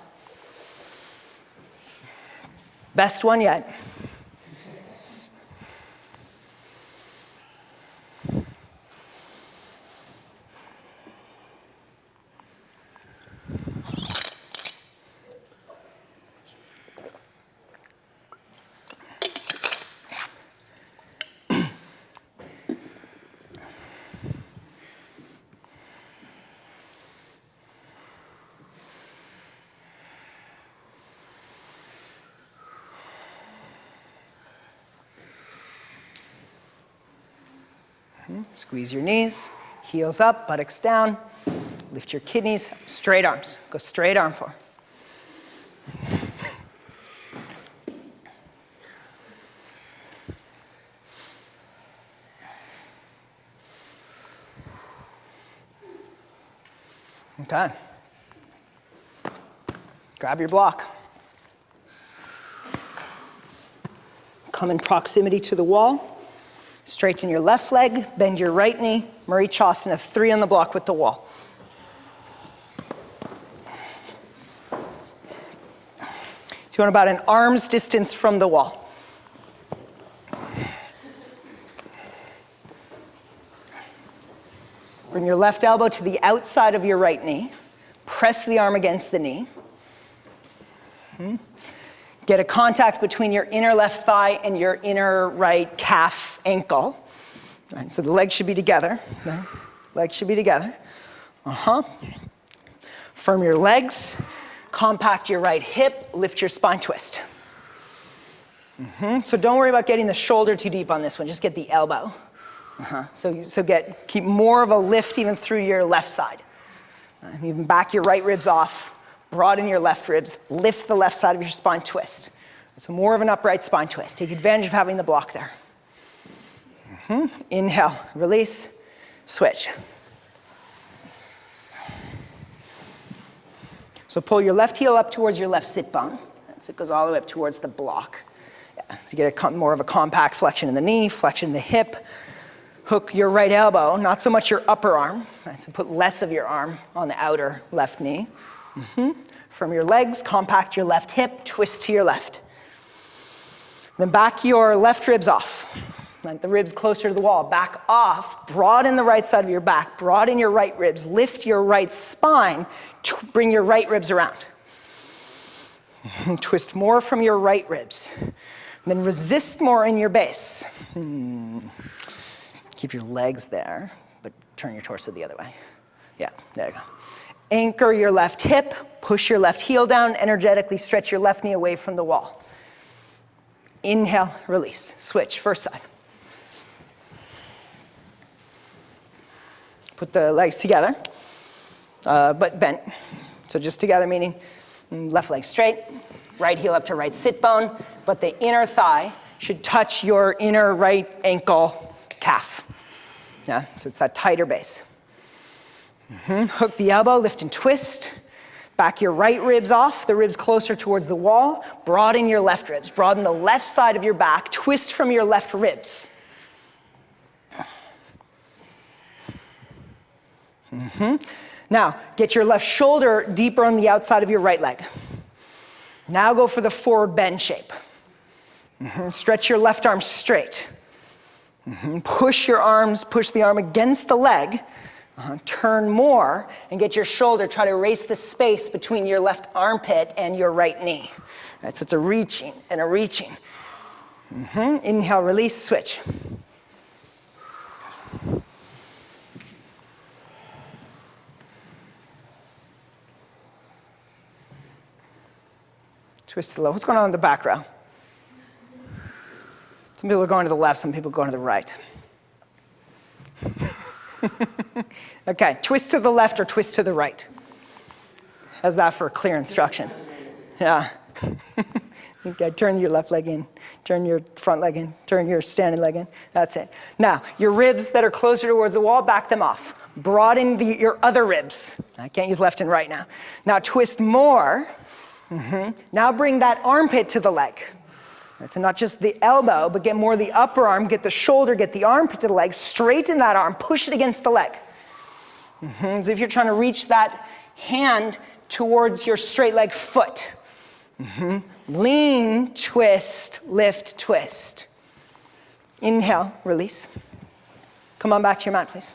Best one yet. Squeeze your knees, heels up, buttocks down. Lift your kidneys, straight arms. Go straight arm forward. Okay. Grab your block. Come in proximity to the wall. Straighten your left leg, bend your right knee, Marichasana 3 on the block with the wall. So you want about an arm's distance from the wall. Bring your left elbow to the outside of your right knee. Press the arm against the knee. Get a contact between your inner left thigh and your inner right calf ankle. Right, so the legs should be together. The legs should be together. Firm your legs. Compact your right hip. Lift your spine twist. So don't worry about getting the shoulder too deep on this one. Just get the elbow. Keep more of a lift even through your left side. Even back your right ribs off. Broaden your left ribs, lift the left side of your spine twist. So more of an upright spine twist. Take advantage of having the block there. Inhale, release, switch. So pull your left heel up towards your left sit bone. So it goes all the way up towards the block. Yeah. So you get more of a compact flexion in the knee, flexion in the hip. Hook your right elbow, not so much your upper arm. Right? So put less of your arm on the outer left knee. From your legs, compact your left hip, twist to your left. Then back your left ribs off. Right, the ribs closer to the wall. Back off, broaden the right side of your back, broaden your right ribs, lift your right spine, bring your right ribs around. Twist more from your right ribs. Then resist more in your base. Keep your legs there, but turn your torso the other way. Yeah, there you go. Anchor your left hip, push your left heel down, energetically stretch your left knee away from the wall. Inhale, release, switch, first side. Put the legs together, but bent. So just together, meaning left leg straight, right heel up to right sit bone, but the inner thigh should touch your inner right ankle calf. Yeah, so it's that tighter base. Hook the elbow, lift and twist. Back your right ribs off, the ribs closer towards the wall. Broaden your left ribs. Broaden the left side of your back. Twist from your left ribs. Now, get your left shoulder deeper on the outside of your right leg. Now go for the forward bend shape. Stretch your left arm straight. Push your arms, push the arm against the leg. Turn more and get your shoulder, try to erase the space between your left armpit and your right knee. Right, so it's a reaching and a reaching. Inhale, release, switch. Twist slow. What's going on in the back row? Some people are going to the left, some people are going to the right. Okay, twist to the left or twist to the right. How's that for clear instruction? Yeah. Okay, turn your left leg in, turn your front leg in, turn your standing leg in. That's it. Now, your ribs that are closer towards the wall, back them off. Broaden your other ribs. I can't use left and right now. Now twist more. Now bring that armpit to the leg. Right, so not just the elbow, but get more the upper arm, get the shoulder, get the armpit to the leg, straighten that arm, push it against the leg. As if you're trying to reach that hand towards your straight leg foot. Lean, twist, lift, twist. Inhale, release. Come on back to your mat, please.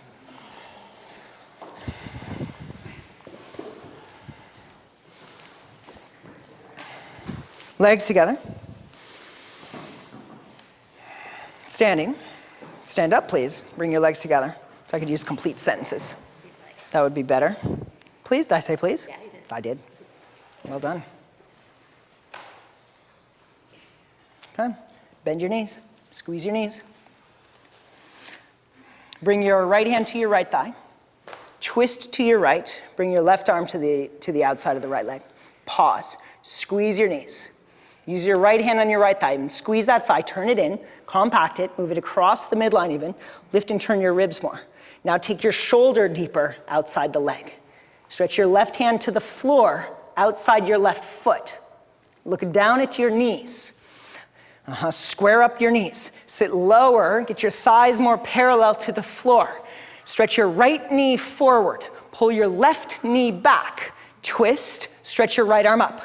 Legs together. Standing. Stand up, please. Bring your legs together. So I could use complete sentences. That would be better. Please, did I say please? Yeah, you did. I did. Well done. Okay. Bend your knees. Squeeze your knees. Bring your right hand to your right thigh. Twist to your right. Bring your left arm to the outside of the right leg. Pause. Squeeze your knees. Use your right hand on your right thigh and squeeze that thigh, turn it in, compact it, move it across the midline even, lift and turn your ribs more. Now take your shoulder deeper outside the leg. Stretch your left hand to the floor outside your left foot. Look down at your knees. Square up your knees. Sit lower, get your thighs more parallel to the floor. Stretch your right knee forward. Pull your left knee back. Twist, stretch your right arm up.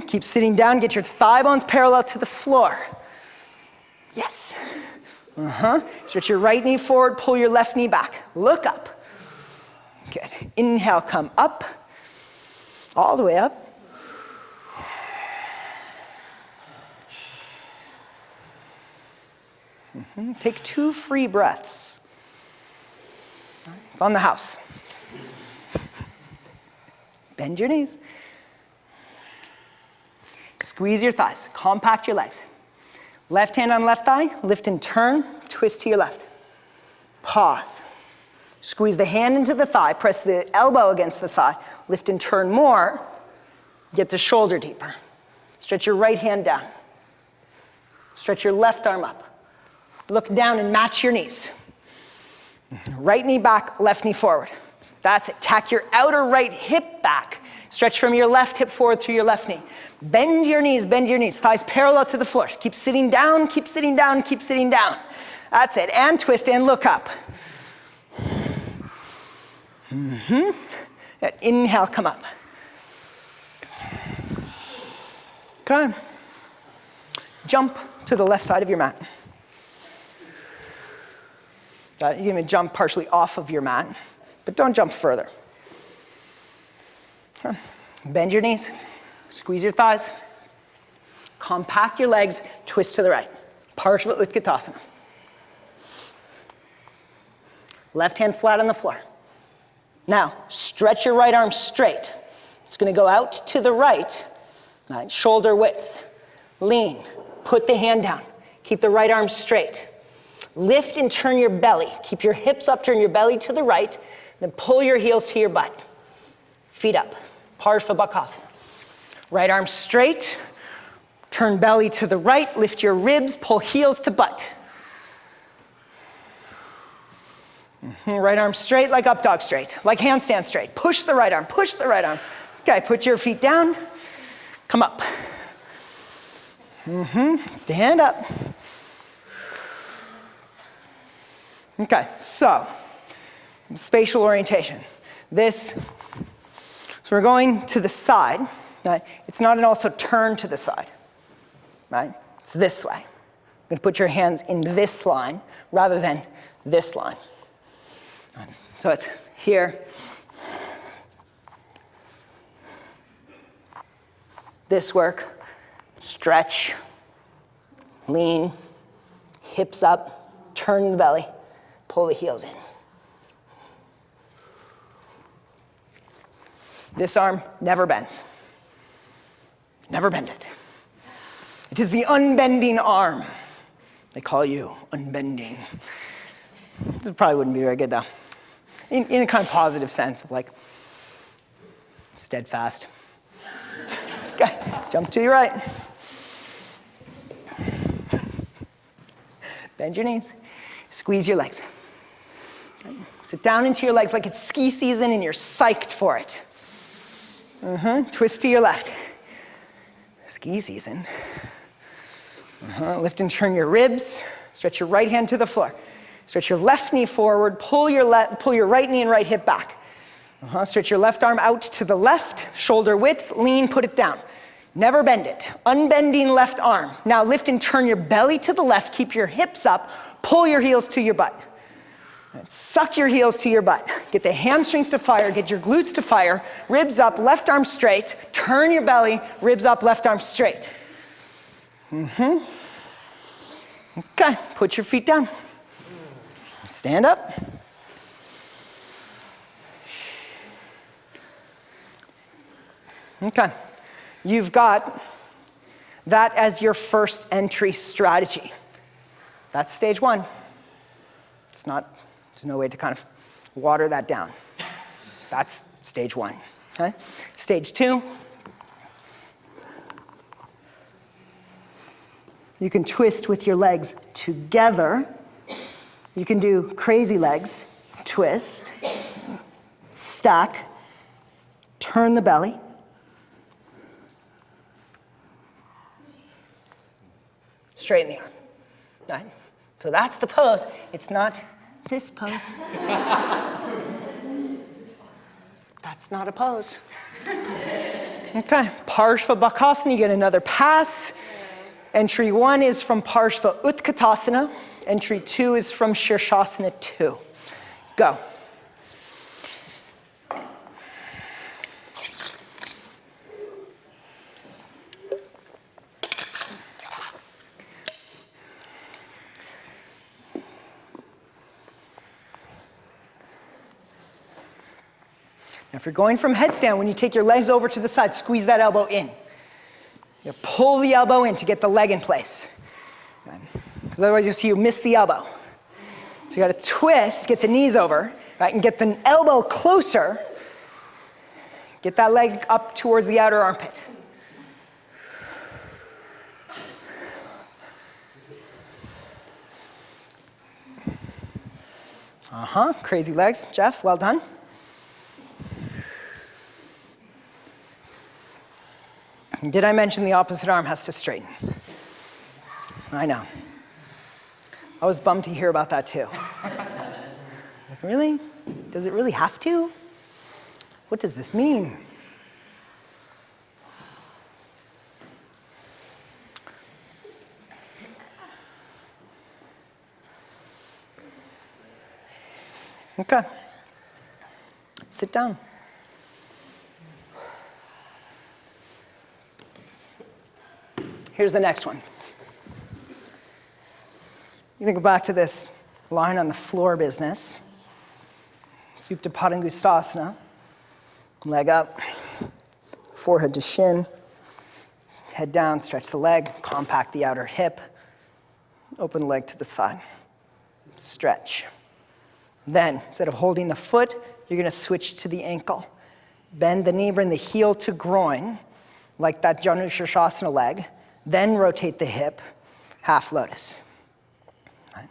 Keep sitting down, get your thigh bones parallel to the floor. Yes. Stretch your right knee forward, pull your left knee back. Look up. Good. Inhale, come up. All the way up. Take 2 free breaths. It's on the house. Bend your knees. Squeeze your thighs, compact your legs. Left hand on left thigh, lift and turn, twist to your left. Pause. Squeeze the hand into the thigh, press the elbow against the thigh, lift and turn more, get the shoulder deeper. Stretch your right hand down. Stretch your left arm up. Look down and match your knees. Right knee back, left knee forward. That's it. Tack your outer right hip back. Stretch from your left hip forward through your left knee. Bend your knees, thighs parallel to the floor. Keep sitting down, keep sitting down, keep sitting down. That's it, and twist and look up. Inhale, come up. Okay. Jump to the left side of your mat. You're gonna jump partially off of your mat, but don't jump further. Bend your knees. Squeeze your thighs. Compact your legs, twist to the right. Parshva Utkatasana. Left hand flat on the floor. Now, stretch your right arm straight. It's going to go out to the right, shoulder width. Lean, put the hand down. Keep the right arm straight. Lift and turn your belly. Keep your hips up, turn your belly to the right, then pull your heels to your butt. Feet up, Parshva Bakasana. Right arm straight, turn belly to the right, lift your ribs, pull heels to butt. Right arm straight like up dog straight, like handstand straight. Push the right arm, push the right arm. Okay, put your feet down, come up. Stand up. Okay, so spatial orientation. So we're going to the side, right? It's not an also turn to the side, right? It's this way. You're gonna put your hands in this line rather than this line. So it's here. This work. Stretch, lean, hips up, turn the belly, pull the heels in. This arm never bends. Never bend it. It is the unbending arm. They call you unbending. This probably wouldn't be very good though. In a kind of positive sense of like steadfast. Okay, jump to your right. Bend your knees. Squeeze your legs. Sit down into your legs like it's ski season and you're psyched for it. Twist to your left. Ski season. Lift and turn your ribs. Stretch your right hand to the floor. Stretch your left knee forward. Pull your right knee and right hip back. Stretch your left arm out to the left. Shoulder width. Lean. Put it down. Never bend it. Unbending left arm. Now lift and turn your belly to the left. Keep your hips up. Pull your heels to your butt. Suck your heels to your butt. Get the hamstrings to fire. Get your glutes to fire. Ribs up, left arm straight. Turn your belly. Ribs up, left arm straight. Okay, put your feet down. Stand up. Okay. You've got that as your first entry strategy. That's stage one. There's no way to kind of water that down. That's stage one. Okay? Stage two, you can twist with your legs together. You can do crazy legs, twist, stack, turn the belly. Straighten the arm. Right? So that's the pose. It's not this pose. That's not a pose. Okay, Parshva Bakasana, you get another pass. Entry 1 is from Parshva Utkatasana. Entry 2 is from Shirshasana 2. Go. Now, if you're going from headstand, when you take your legs over to the side, squeeze that elbow in. You pull the elbow in to get the leg in place. Because otherwise you'll see you miss the elbow. So you got to twist, get the knees over, right, and get the elbow closer. Get that leg up towards the outer armpit. Crazy legs. Jeff, well done. Did I mention the opposite arm has to straighten? I know. I was bummed to hear about that too. Like, really? Does it really have to? What does this mean? Okay. Sit down. Here's the next one. You're going to go back to this lying on the floor business. Supta Padangustasana. Leg up, forehead to shin, head down, stretch the leg, compact the outer hip, open the leg to the side, stretch. Then, instead of holding the foot, you're going to switch to the ankle. Bend the knee, bring the heel to groin, like that Janu Shirshasana leg. Then rotate the hip, half lotus. Right.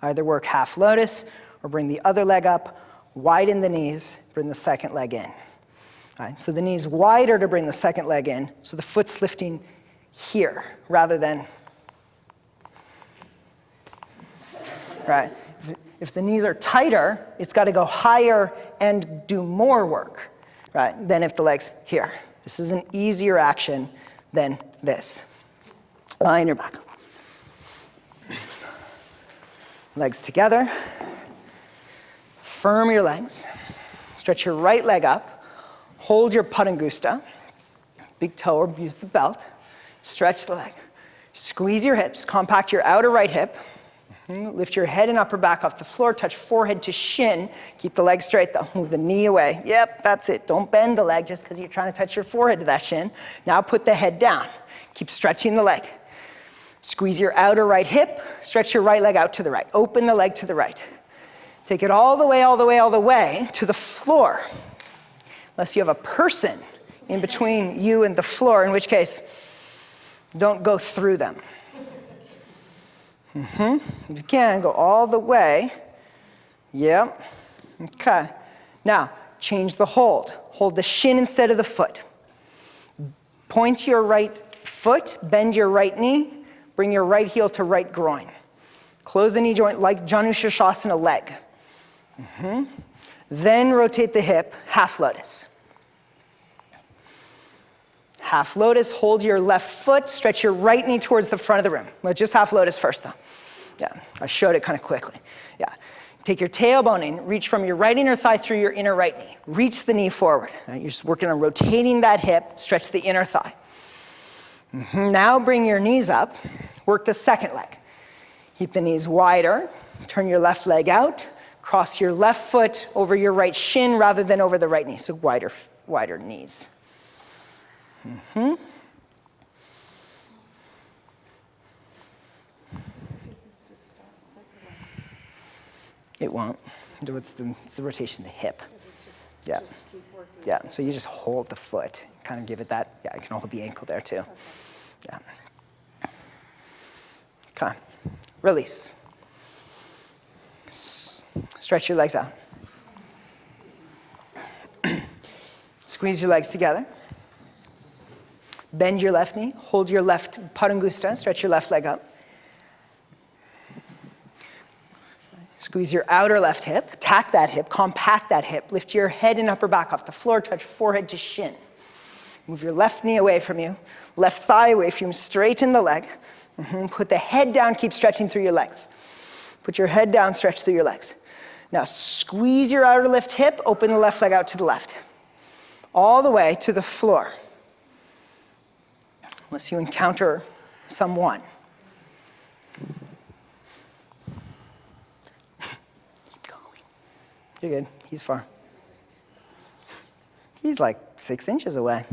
Either work half lotus or bring the other leg up, widen the knees, bring the second leg in. Right. So the knee's wider to bring the second leg in, so the foot's lifting here rather than, right? If the knees are tighter, it's got to go higher and do more work, right, than if the leg's here. This is an easier action than this. Lie on your back. Legs together. Firm your legs. Stretch your right leg up. Hold your Padangusta. Big toe or use the belt. Stretch the leg. Squeeze your hips. Compact your outer right hip. Lift your head and upper back off the floor. Touch forehead to shin. Keep the leg straight though. Move the knee away. Yep, that's it. Don't bend the leg just because you're trying to touch your forehead to that shin. Now put the head down. Keep stretching the leg. Squeeze your outer right hip. Stretch your right leg out to the right. Open the leg to the right. Take it all the way, all the way, all the way to the floor. Unless you have a person in between you and the floor, in which case, don't go through them. If you can, go all the way. Yep. Okay. Now, change the hold. Hold the shin instead of the foot. Point your right foot, bend your right knee, bring your right heel to right groin. Close the knee joint like Janu Shirshasana leg. Then rotate the hip, half lotus. Half lotus, hold your left foot, stretch your right knee towards the front of the room. Well, just half lotus first though. Yeah, I showed it kind of quickly. Yeah. Take your tailbone in, reach from your right inner thigh through your inner right knee. Reach the knee forward. Right? You're just working on rotating that hip, stretch the inner thigh. Now bring your knees up, work the second leg. Keep the knees wider, turn your left leg out, cross your left foot over your right shin rather than over the right knee, so wider knees. It won't. It's the rotation of the hip. Yeah. Yeah, so you just hold the foot, kind of give it that. Yeah, you can hold the ankle there too. Yeah. Okay. Release. Stretch your legs out. Squeeze your legs together. Bend your left knee. Hold your left Padangusta. Stretch your left leg up. Squeeze your outer left hip. Tack that hip. Compact that hip. Lift your head and upper back off the floor. Touch forehead to shin. Move your left knee away from you. Left thigh away from you. Straighten the leg. Put the head down. Keep stretching through your legs. Put your head down. Stretch through your legs. Now squeeze your outer left hip. Open the left leg out to the left. All the way to the floor. Unless you encounter someone. Keep going. You're good. He's far. He's like 6 inches away.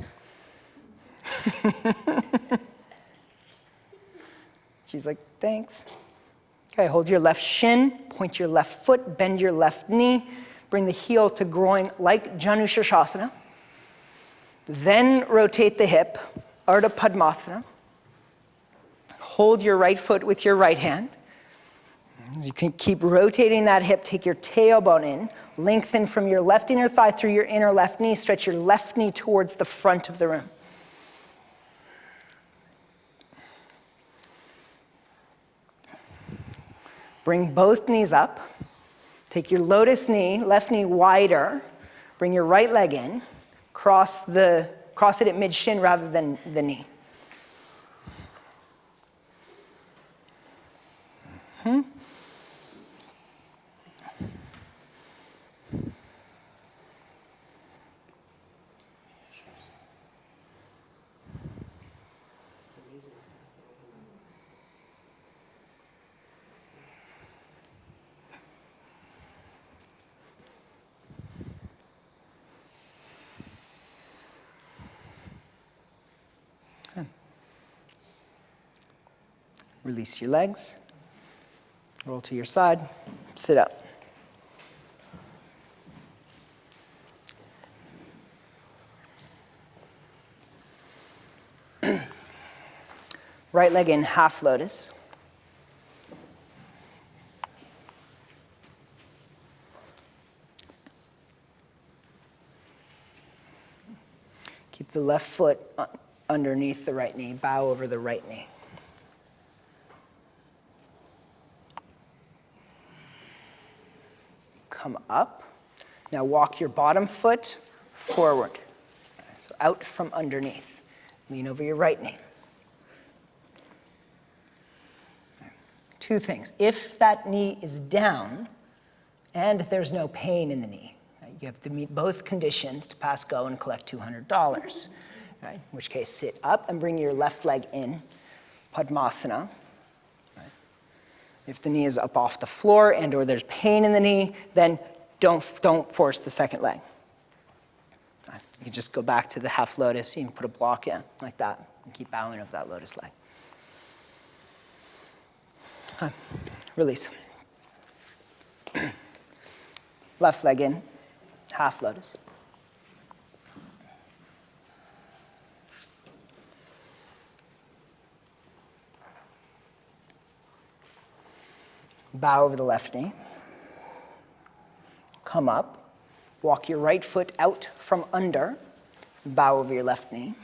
She's like, thanks. Okay, hold your left shin, point your left foot, bend your left knee, bring the heel to groin like Janu Shirshasana. Then rotate the hip, Ardha Padmasana. Hold your right foot with your right hand. As you can keep rotating that hip, take your tailbone in, lengthen from your left inner thigh through your inner left knee, stretch your left knee towards the front of the room. Bring both knees up. Take your lotus knee, left knee wider. Bring your right leg in. Cross it at mid-shin rather than the knee. Release your legs. Roll to your side. Sit up. Right leg in, half lotus. Keep the left foot underneath the right knee. Bow over the right knee. Come up. Now walk your bottom foot forward. So out from underneath. Lean over your right knee. Two things. If that knee is down and there's no pain in the knee, you have to meet both conditions to pass go and collect $200. Right? In which case, sit up and bring your left leg in, Padmasana. Right? If the knee is up off the floor and or there's pain in the knee, then don't force the second leg. Right? You can just go back to the half lotus. You can put a block in like that and keep bowing over that lotus leg. Release. Left leg in, half lotus. Bow over the left knee. Come up. Walk your right foot out from under. Bow over your left knee.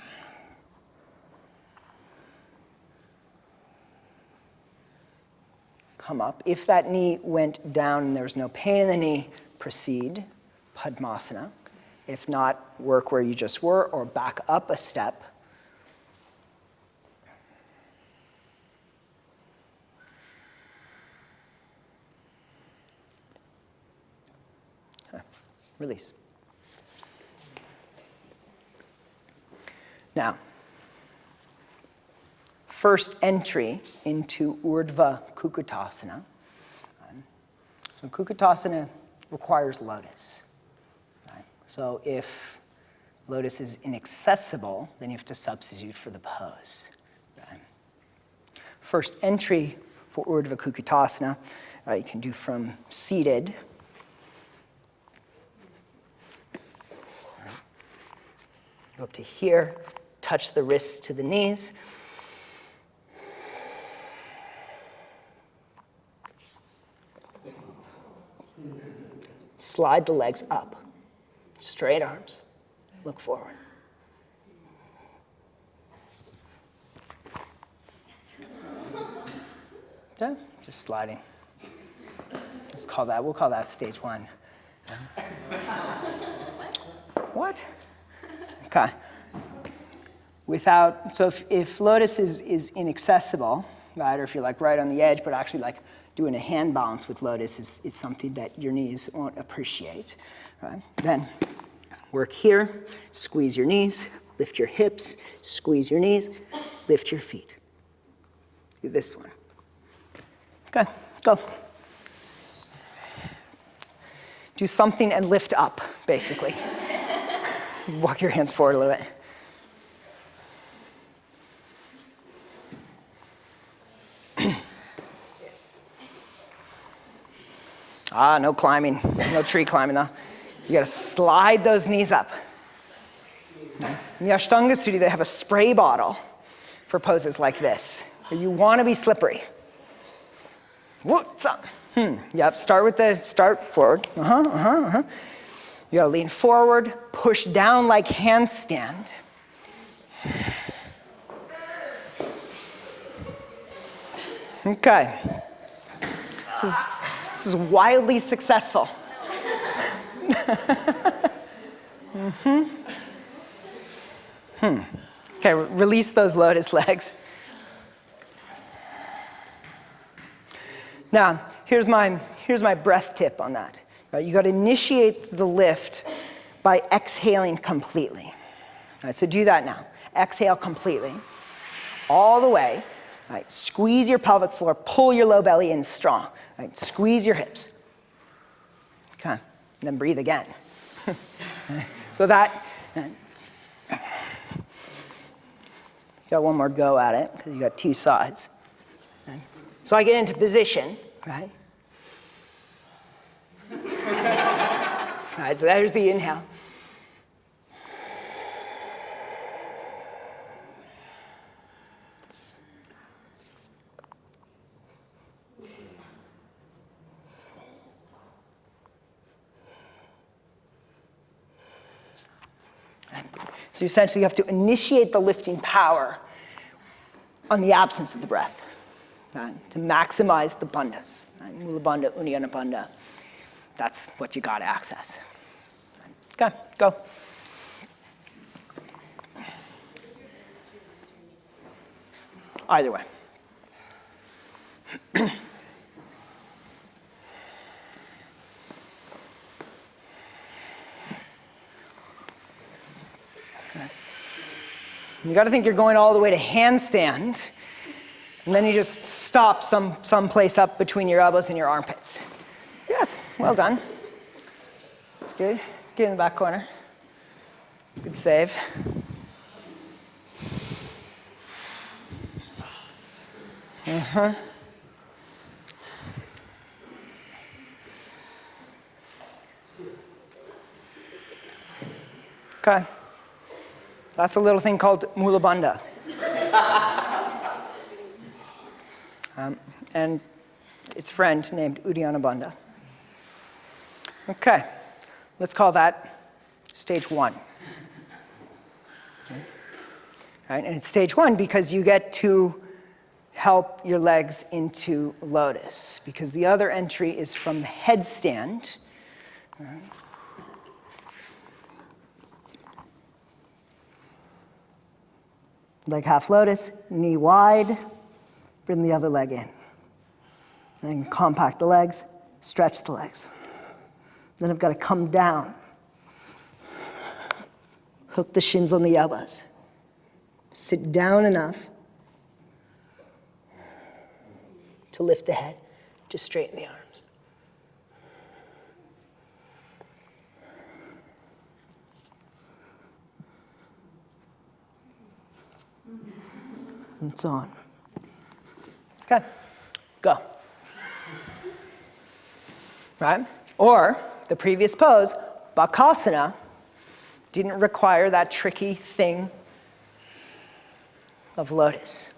Come up. If that knee went down and there was no pain in the knee, proceed, Padmasana. If not, work where you just were or back up a step. Release. Now, first entry into Urdhva Kukutasana. So Kukutasana requires lotus. Right? So if lotus is inaccessible, then you have to substitute for the pose. Right? First entry for Urdhva Kukutasana, you can do from seated. Go up to here, touch the wrists to the knees. Slide the legs up. Straight arms. Look forward. Yeah, just sliding. We'll call that stage one. What? Okay. So if lotus is inaccessible, right, or if you're like right on the edge, but actually like doing a hand balance with lotus is something that your knees won't appreciate, right? Then work here, squeeze your knees, lift your hips, squeeze your knees, lift your feet. Do this one. Okay, go. Do something and lift up, basically. Walk your hands forward a little bit. No climbing, no tree climbing though. You gotta slide those knees up. In the Ashtanga Sutta, they have a spray bottle for poses like this. You wanna be slippery. What's up? Yep, start forward. You gotta lean forward, push down like handstand. Okay. This is wildly successful. Okay, release those lotus legs. Now, here's my breath tip on that. Right, you got to initiate the lift by exhaling completely. Right, so do that now. Exhale completely, all the way. Right, squeeze your pelvic floor, pull your low belly in strong. Right, squeeze your hips. Okay, and then breathe again. So that, you got one more go at it because you got two sides. Okay. So I get into position, right? All right, so there's the inhale. So essentially you have to initiate the lifting power on the absence of the breath, right? To maximize the bandhas, right? Mula bandha, uddiyana bandha. That's what you got to access. Okay, go. Either way. You got to think you're going all the way to handstand, and then you just stop someplace up between your elbows and your armpits. Yes, well done. That's good. Get in the back corner. Good save. Okay. That's a little thing called Mula bandha. And its friend named Uddiyana bandha. Okay, let's call that stage 1. Okay. Right, and it's stage 1 because you get to help your legs into lotus, because the other entry is from headstand. Right. Leg half lotus, knee wide, bring the other leg in. Then compact the legs, stretch the legs. Then I've got to come down. Hook the shins on the elbows. Sit down enough to lift the head, to straighten the arms. And so on. Okay, go. Right? Or the previous pose, Bakasana, didn't require that tricky thing of lotus.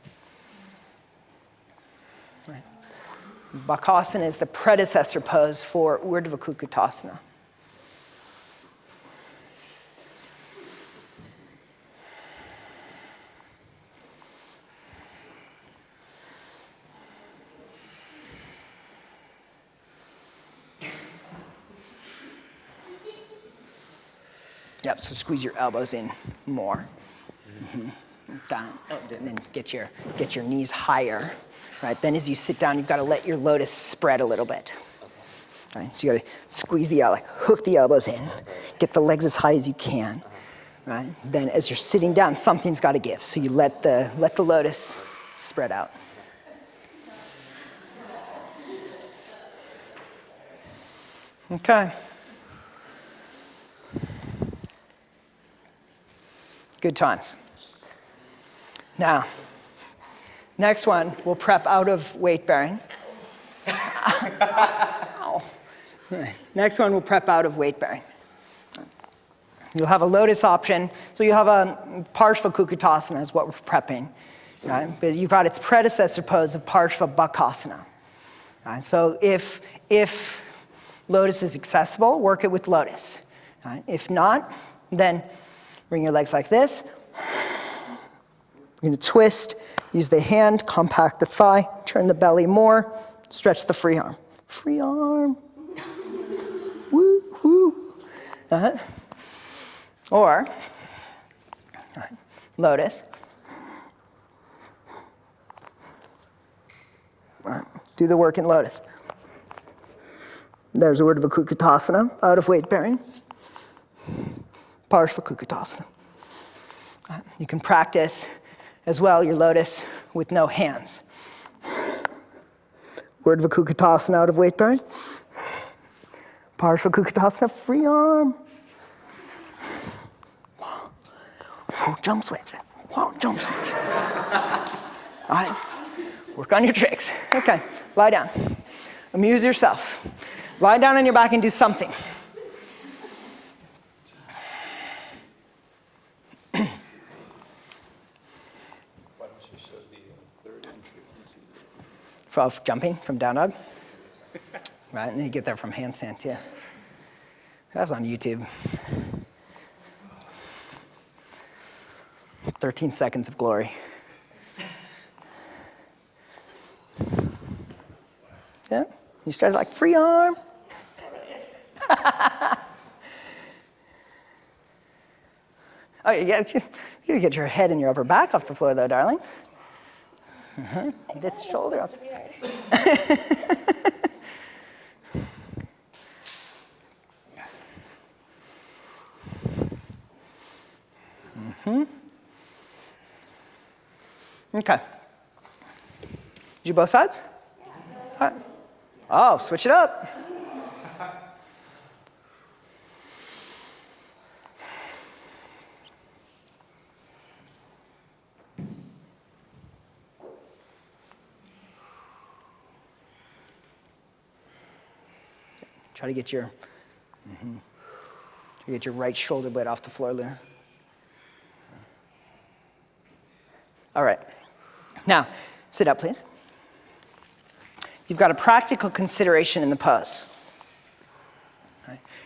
Right? Bakasana is the predecessor pose for Urdhva Kukutasana. Yep, so squeeze your elbows in more. Down. And then get your knees higher. Right? Then as you sit down, you've got to let your lotus spread a little bit. Right? So you got to squeeze the elbow, hook the elbows in, get the legs as high as you can. Right? Then as you're sitting down, something's got to give. So you let the lotus spread out. Okay. Good times. Now, next one, we'll prep out of weight bearing. Next one, we'll prep out of weight bearing. You'll have a lotus option. So you have a Parshva Kukutasana is what we're prepping. Right? But you've got its predecessor pose of Parshva Bakasana. Right? So if lotus is accessible, work it with lotus. Right? If not, then bring your legs like this. You're going to twist, use the hand, compact the thigh, turn the belly more, stretch the free arm. Free arm. Woo, woo. Or, lotus. Do the work in lotus. There's Urdhva Kukutasana, out of weight bearing. Parshva Kukutasana. You can practice as well your lotus with no hands. Urdhva Kukutasana, out of weight bearing. Parshva Kukutasana, free arm. Whoa, jump switch. Whoa, jump switch. All right. Work on your tricks. Okay, lie down. Amuse yourself. Lie down on your back and do something. Why don't you show the third entry? For jumping from down dog? Right, and then you get there from handstand too. That was on YouTube. 13 seconds of glory. Yeah, you start like free arm. Oh, you get your head and your upper back off the floor though, darling. This shoulder up. Okay. Did you both sides? All right. Oh, switch it up. Try to get your, right shoulder blade off the floor, Luna. All right. Now, sit up, please. You've got a practical consideration in the pose.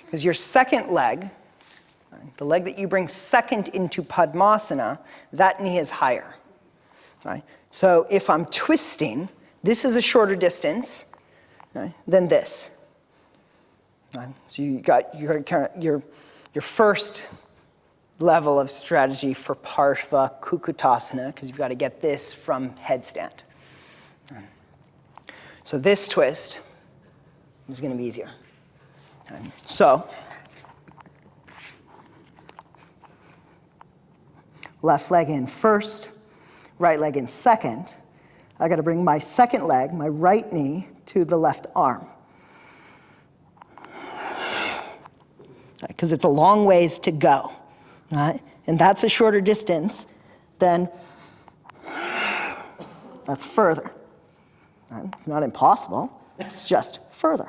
Because your second leg, the leg that you bring second into Padmasana, that knee is higher. Right? So if I'm twisting, this is a shorter distance than this. Right? So you got your first level of strategy for Parshva Kukutasana, because you've got to get this from headstand. Right? So this twist is going to be easier. Right? So left leg in first, right leg in second. I got to bring my second leg, my right knee, to the left arm. Because it's a long ways to go. Right? And that's a shorter distance than that's further. Right? It's not impossible, it's just further.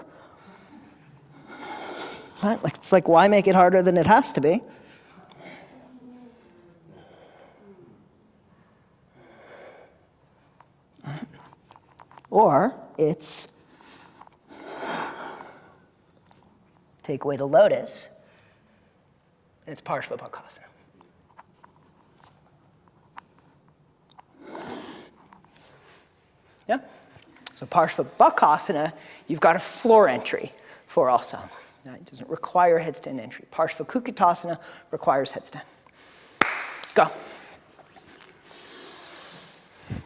Right? It's like, why make it harder than it has to be? Right? Or it's take away the lotus, and it's Parshva Bakasana. Yeah? So Parshva Bakasana, you've got a floor entry for also. It doesn't require headstand entry. Parshva Kukutasana requires headstand. Go.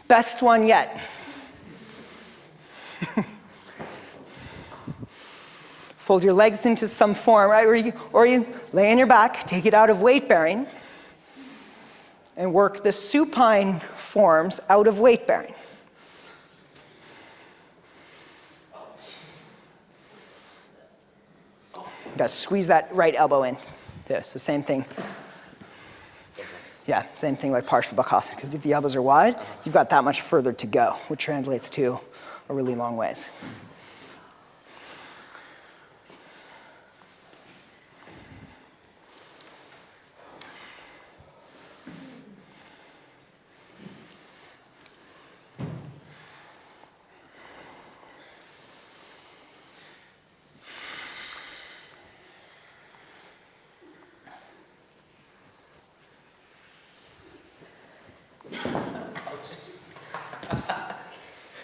Best one yet. Fold your legs into some form, right? Or you lay on your back, take it out of weight bearing, and work the supine forms out of weight bearing. You gotta squeeze that right elbow in. Yeah, so same thing. Yeah, same thing like Parshva Bakasana, because if the elbows are wide, you've got that much further to go, which translates to a really long ways.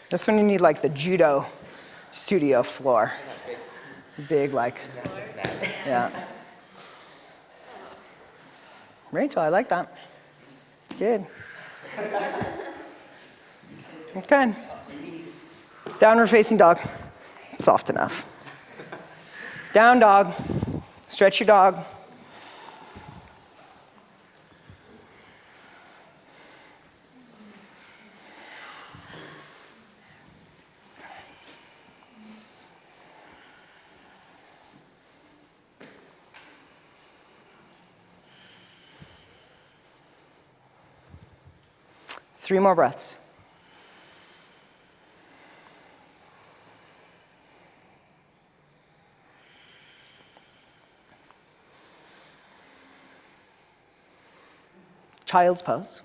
This one you need like the judo studio floor. Big like, yeah. Rachel, I like that. It's good. Okay. Downward facing dog. Soft enough. Down dog. Stretch your dog. Three more breaths. child's pose.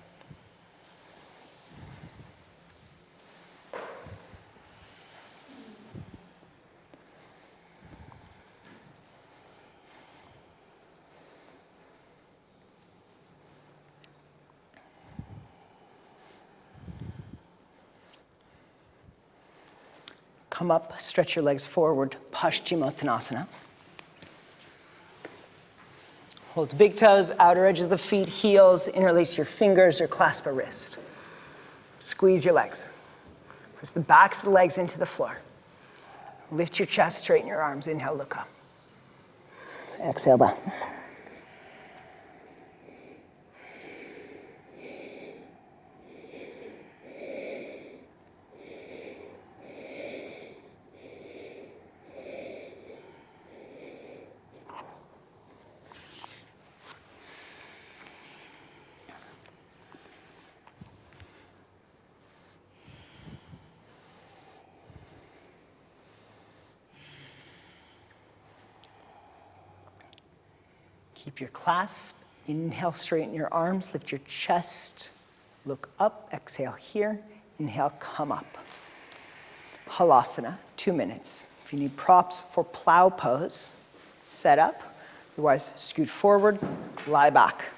Come up, stretch your legs forward, Paschimottanasana. Hold the big toes, outer edges of the feet, heels, interlace your fingers or clasp a wrist. Squeeze your legs. Press the backs of the legs into the floor. Lift your chest, straighten your arms. Inhale, look up. Exhale, bow. Keep your clasp. Inhale, straighten your arms, lift your chest, look up, exhale here. Inhale, come up. Halasana, 2 minutes. If you need props for plow pose, set up. Otherwise, scoot forward, lie back.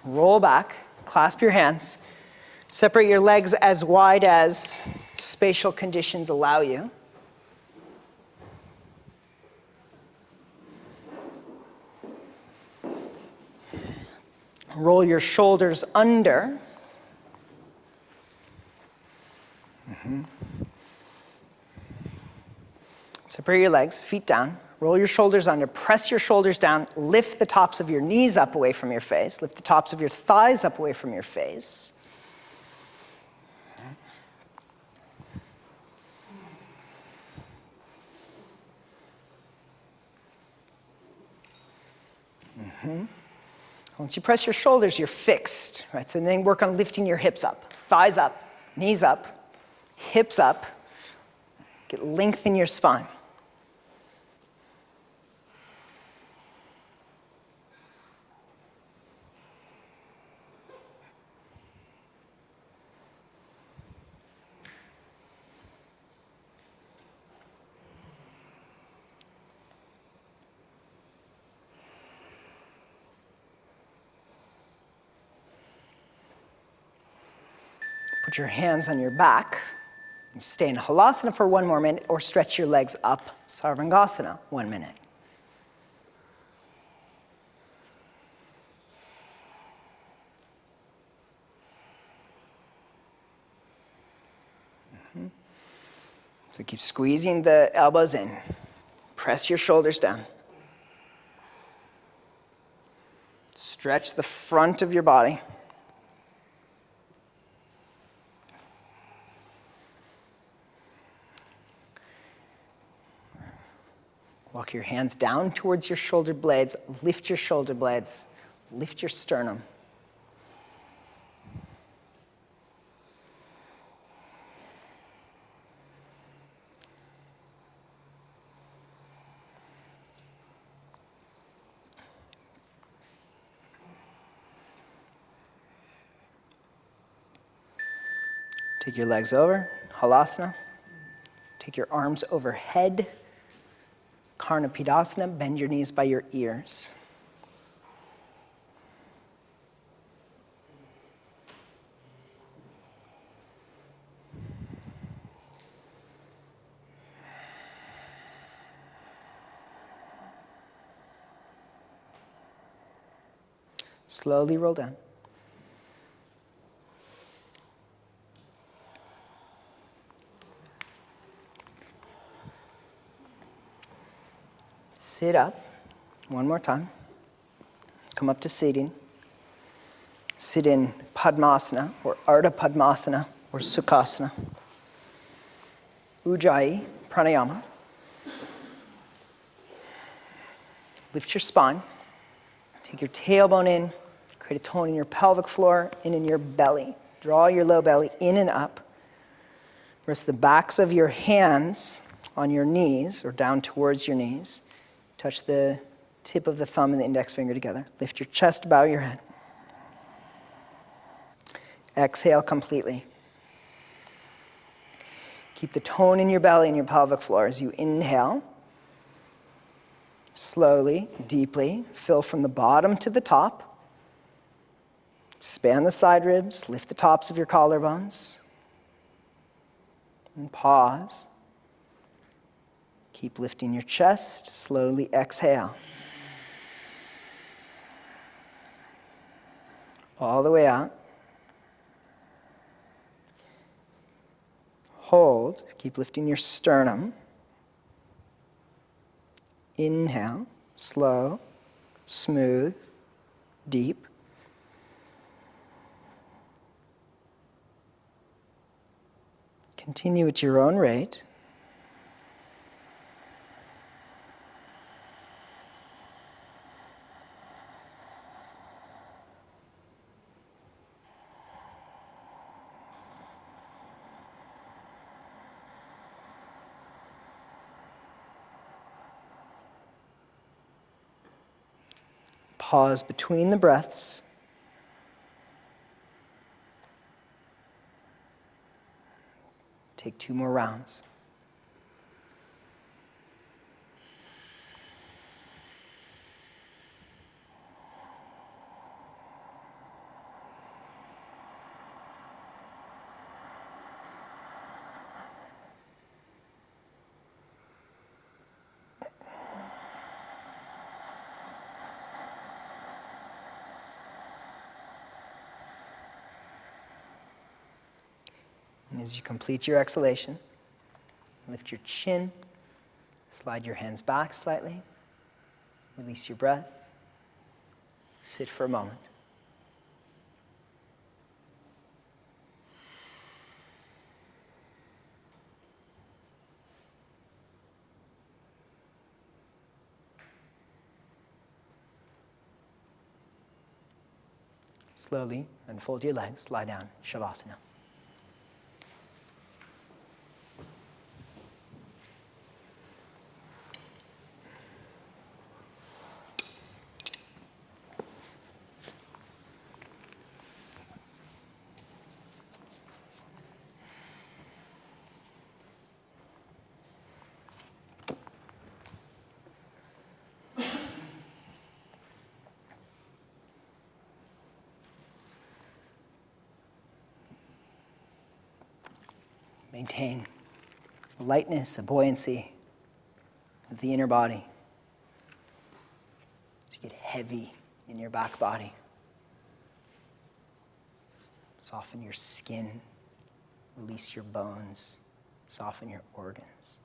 Roll back, clasp your hands. Separate your legs as wide as spatial conditions allow you. Roll your shoulders under. Separate your legs, feet down. Roll your shoulders under. Press your shoulders down. Lift the tops of your knees up away from your face. Lift the tops of your thighs up away from your face. Once you press your shoulders, you're fixed, right? So then work on lifting your hips up, thighs up, knees up, hips up. Lengthen your spine. Put your hands on your back and stay in Halasana for 1 more minute, or stretch your legs up, Sarvangasana, 1 minute. So keep squeezing the elbows in. Press your shoulders down. Stretch the front of your body. Walk your hands down towards your shoulder blades. Lift your shoulder blades. Lift your sternum. Take your legs over, Halasana. Take your arms overhead. Karnapidasana, bend your knees by your ears. Slowly roll down. Sit up, 1 more time. Come up to seating. Sit in Padmasana, or Ardha Padmasana, or Sukhasana. Ujjayi, pranayama. Lift your spine. Take your tailbone in. Create a tone in your pelvic floor and in your belly. Draw your low belly in and up. Rest the backs of your hands on your knees, or down towards your knees. Touch the tip of the thumb and the index finger together. Lift your chest, bow your head. Exhale completely. Keep the tone in your belly and your pelvic floor as you inhale. Slowly, deeply, fill from the bottom to the top. Expand the side ribs, lift the tops of your collarbones. And pause. Keep lifting your chest, slowly exhale. All the way out. Hold, keep lifting your sternum. Inhale, slow, smooth, deep. Continue at your own rate. Pause between the breaths. Take 2 more rounds. And as you complete your exhalation, lift your chin, slide your hands back slightly, release your breath, sit for a moment. Slowly unfold your legs, lie down, Shavasana. Maintain a lightness, a buoyancy of the inner body. As you get heavy in your back body. Soften your skin, release your bones, soften your organs.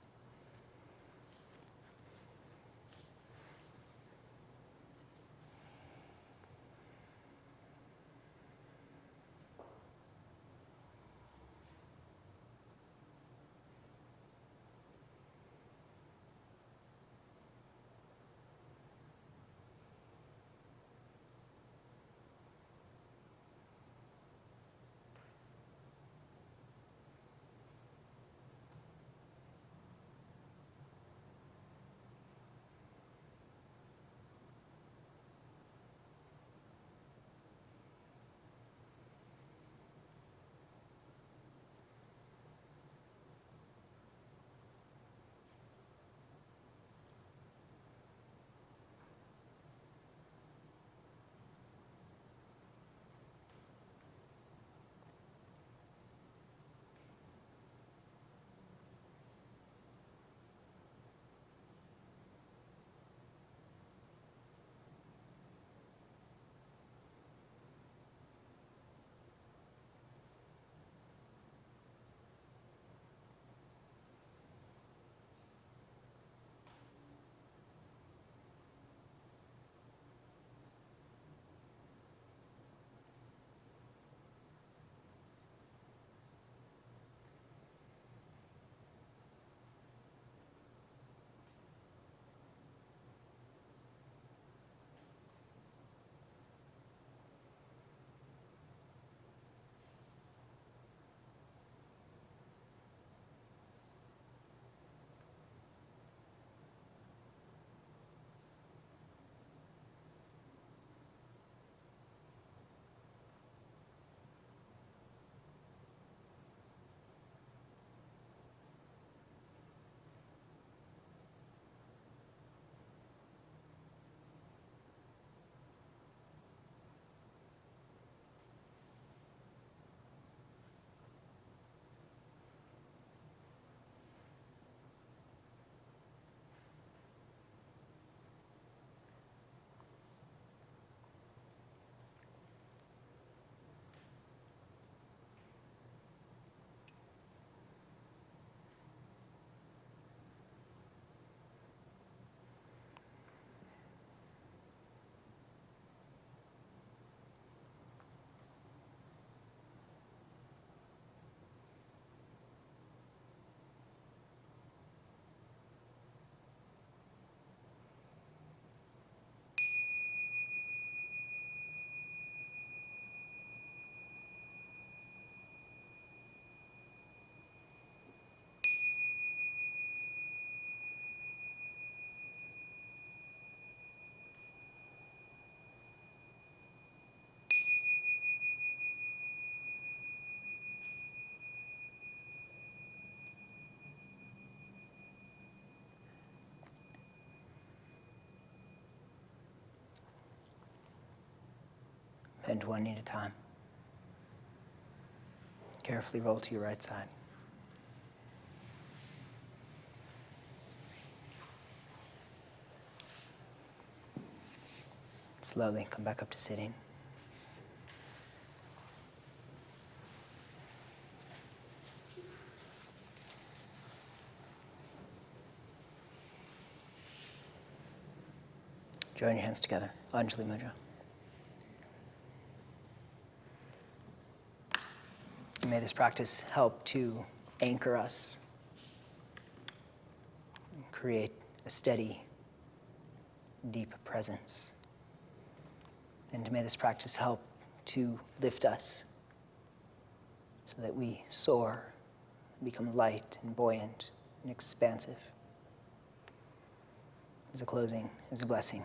bend one knee at a time. Carefully roll to your right side. Slowly come back up to sitting. Join your hands together, Anjali Mudra. And may this practice help to anchor us, and create a steady, deep presence. And may this practice help to lift us so that we soar, become light and buoyant and expansive. As a closing, as a blessing,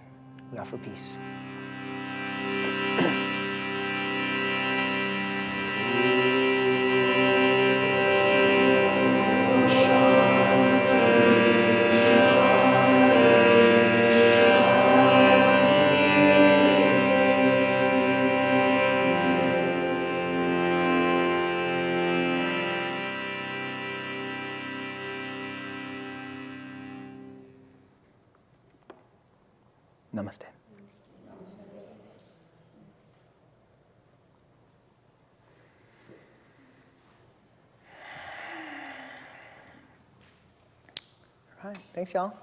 we offer peace. Namaste. All right, thanks y'all.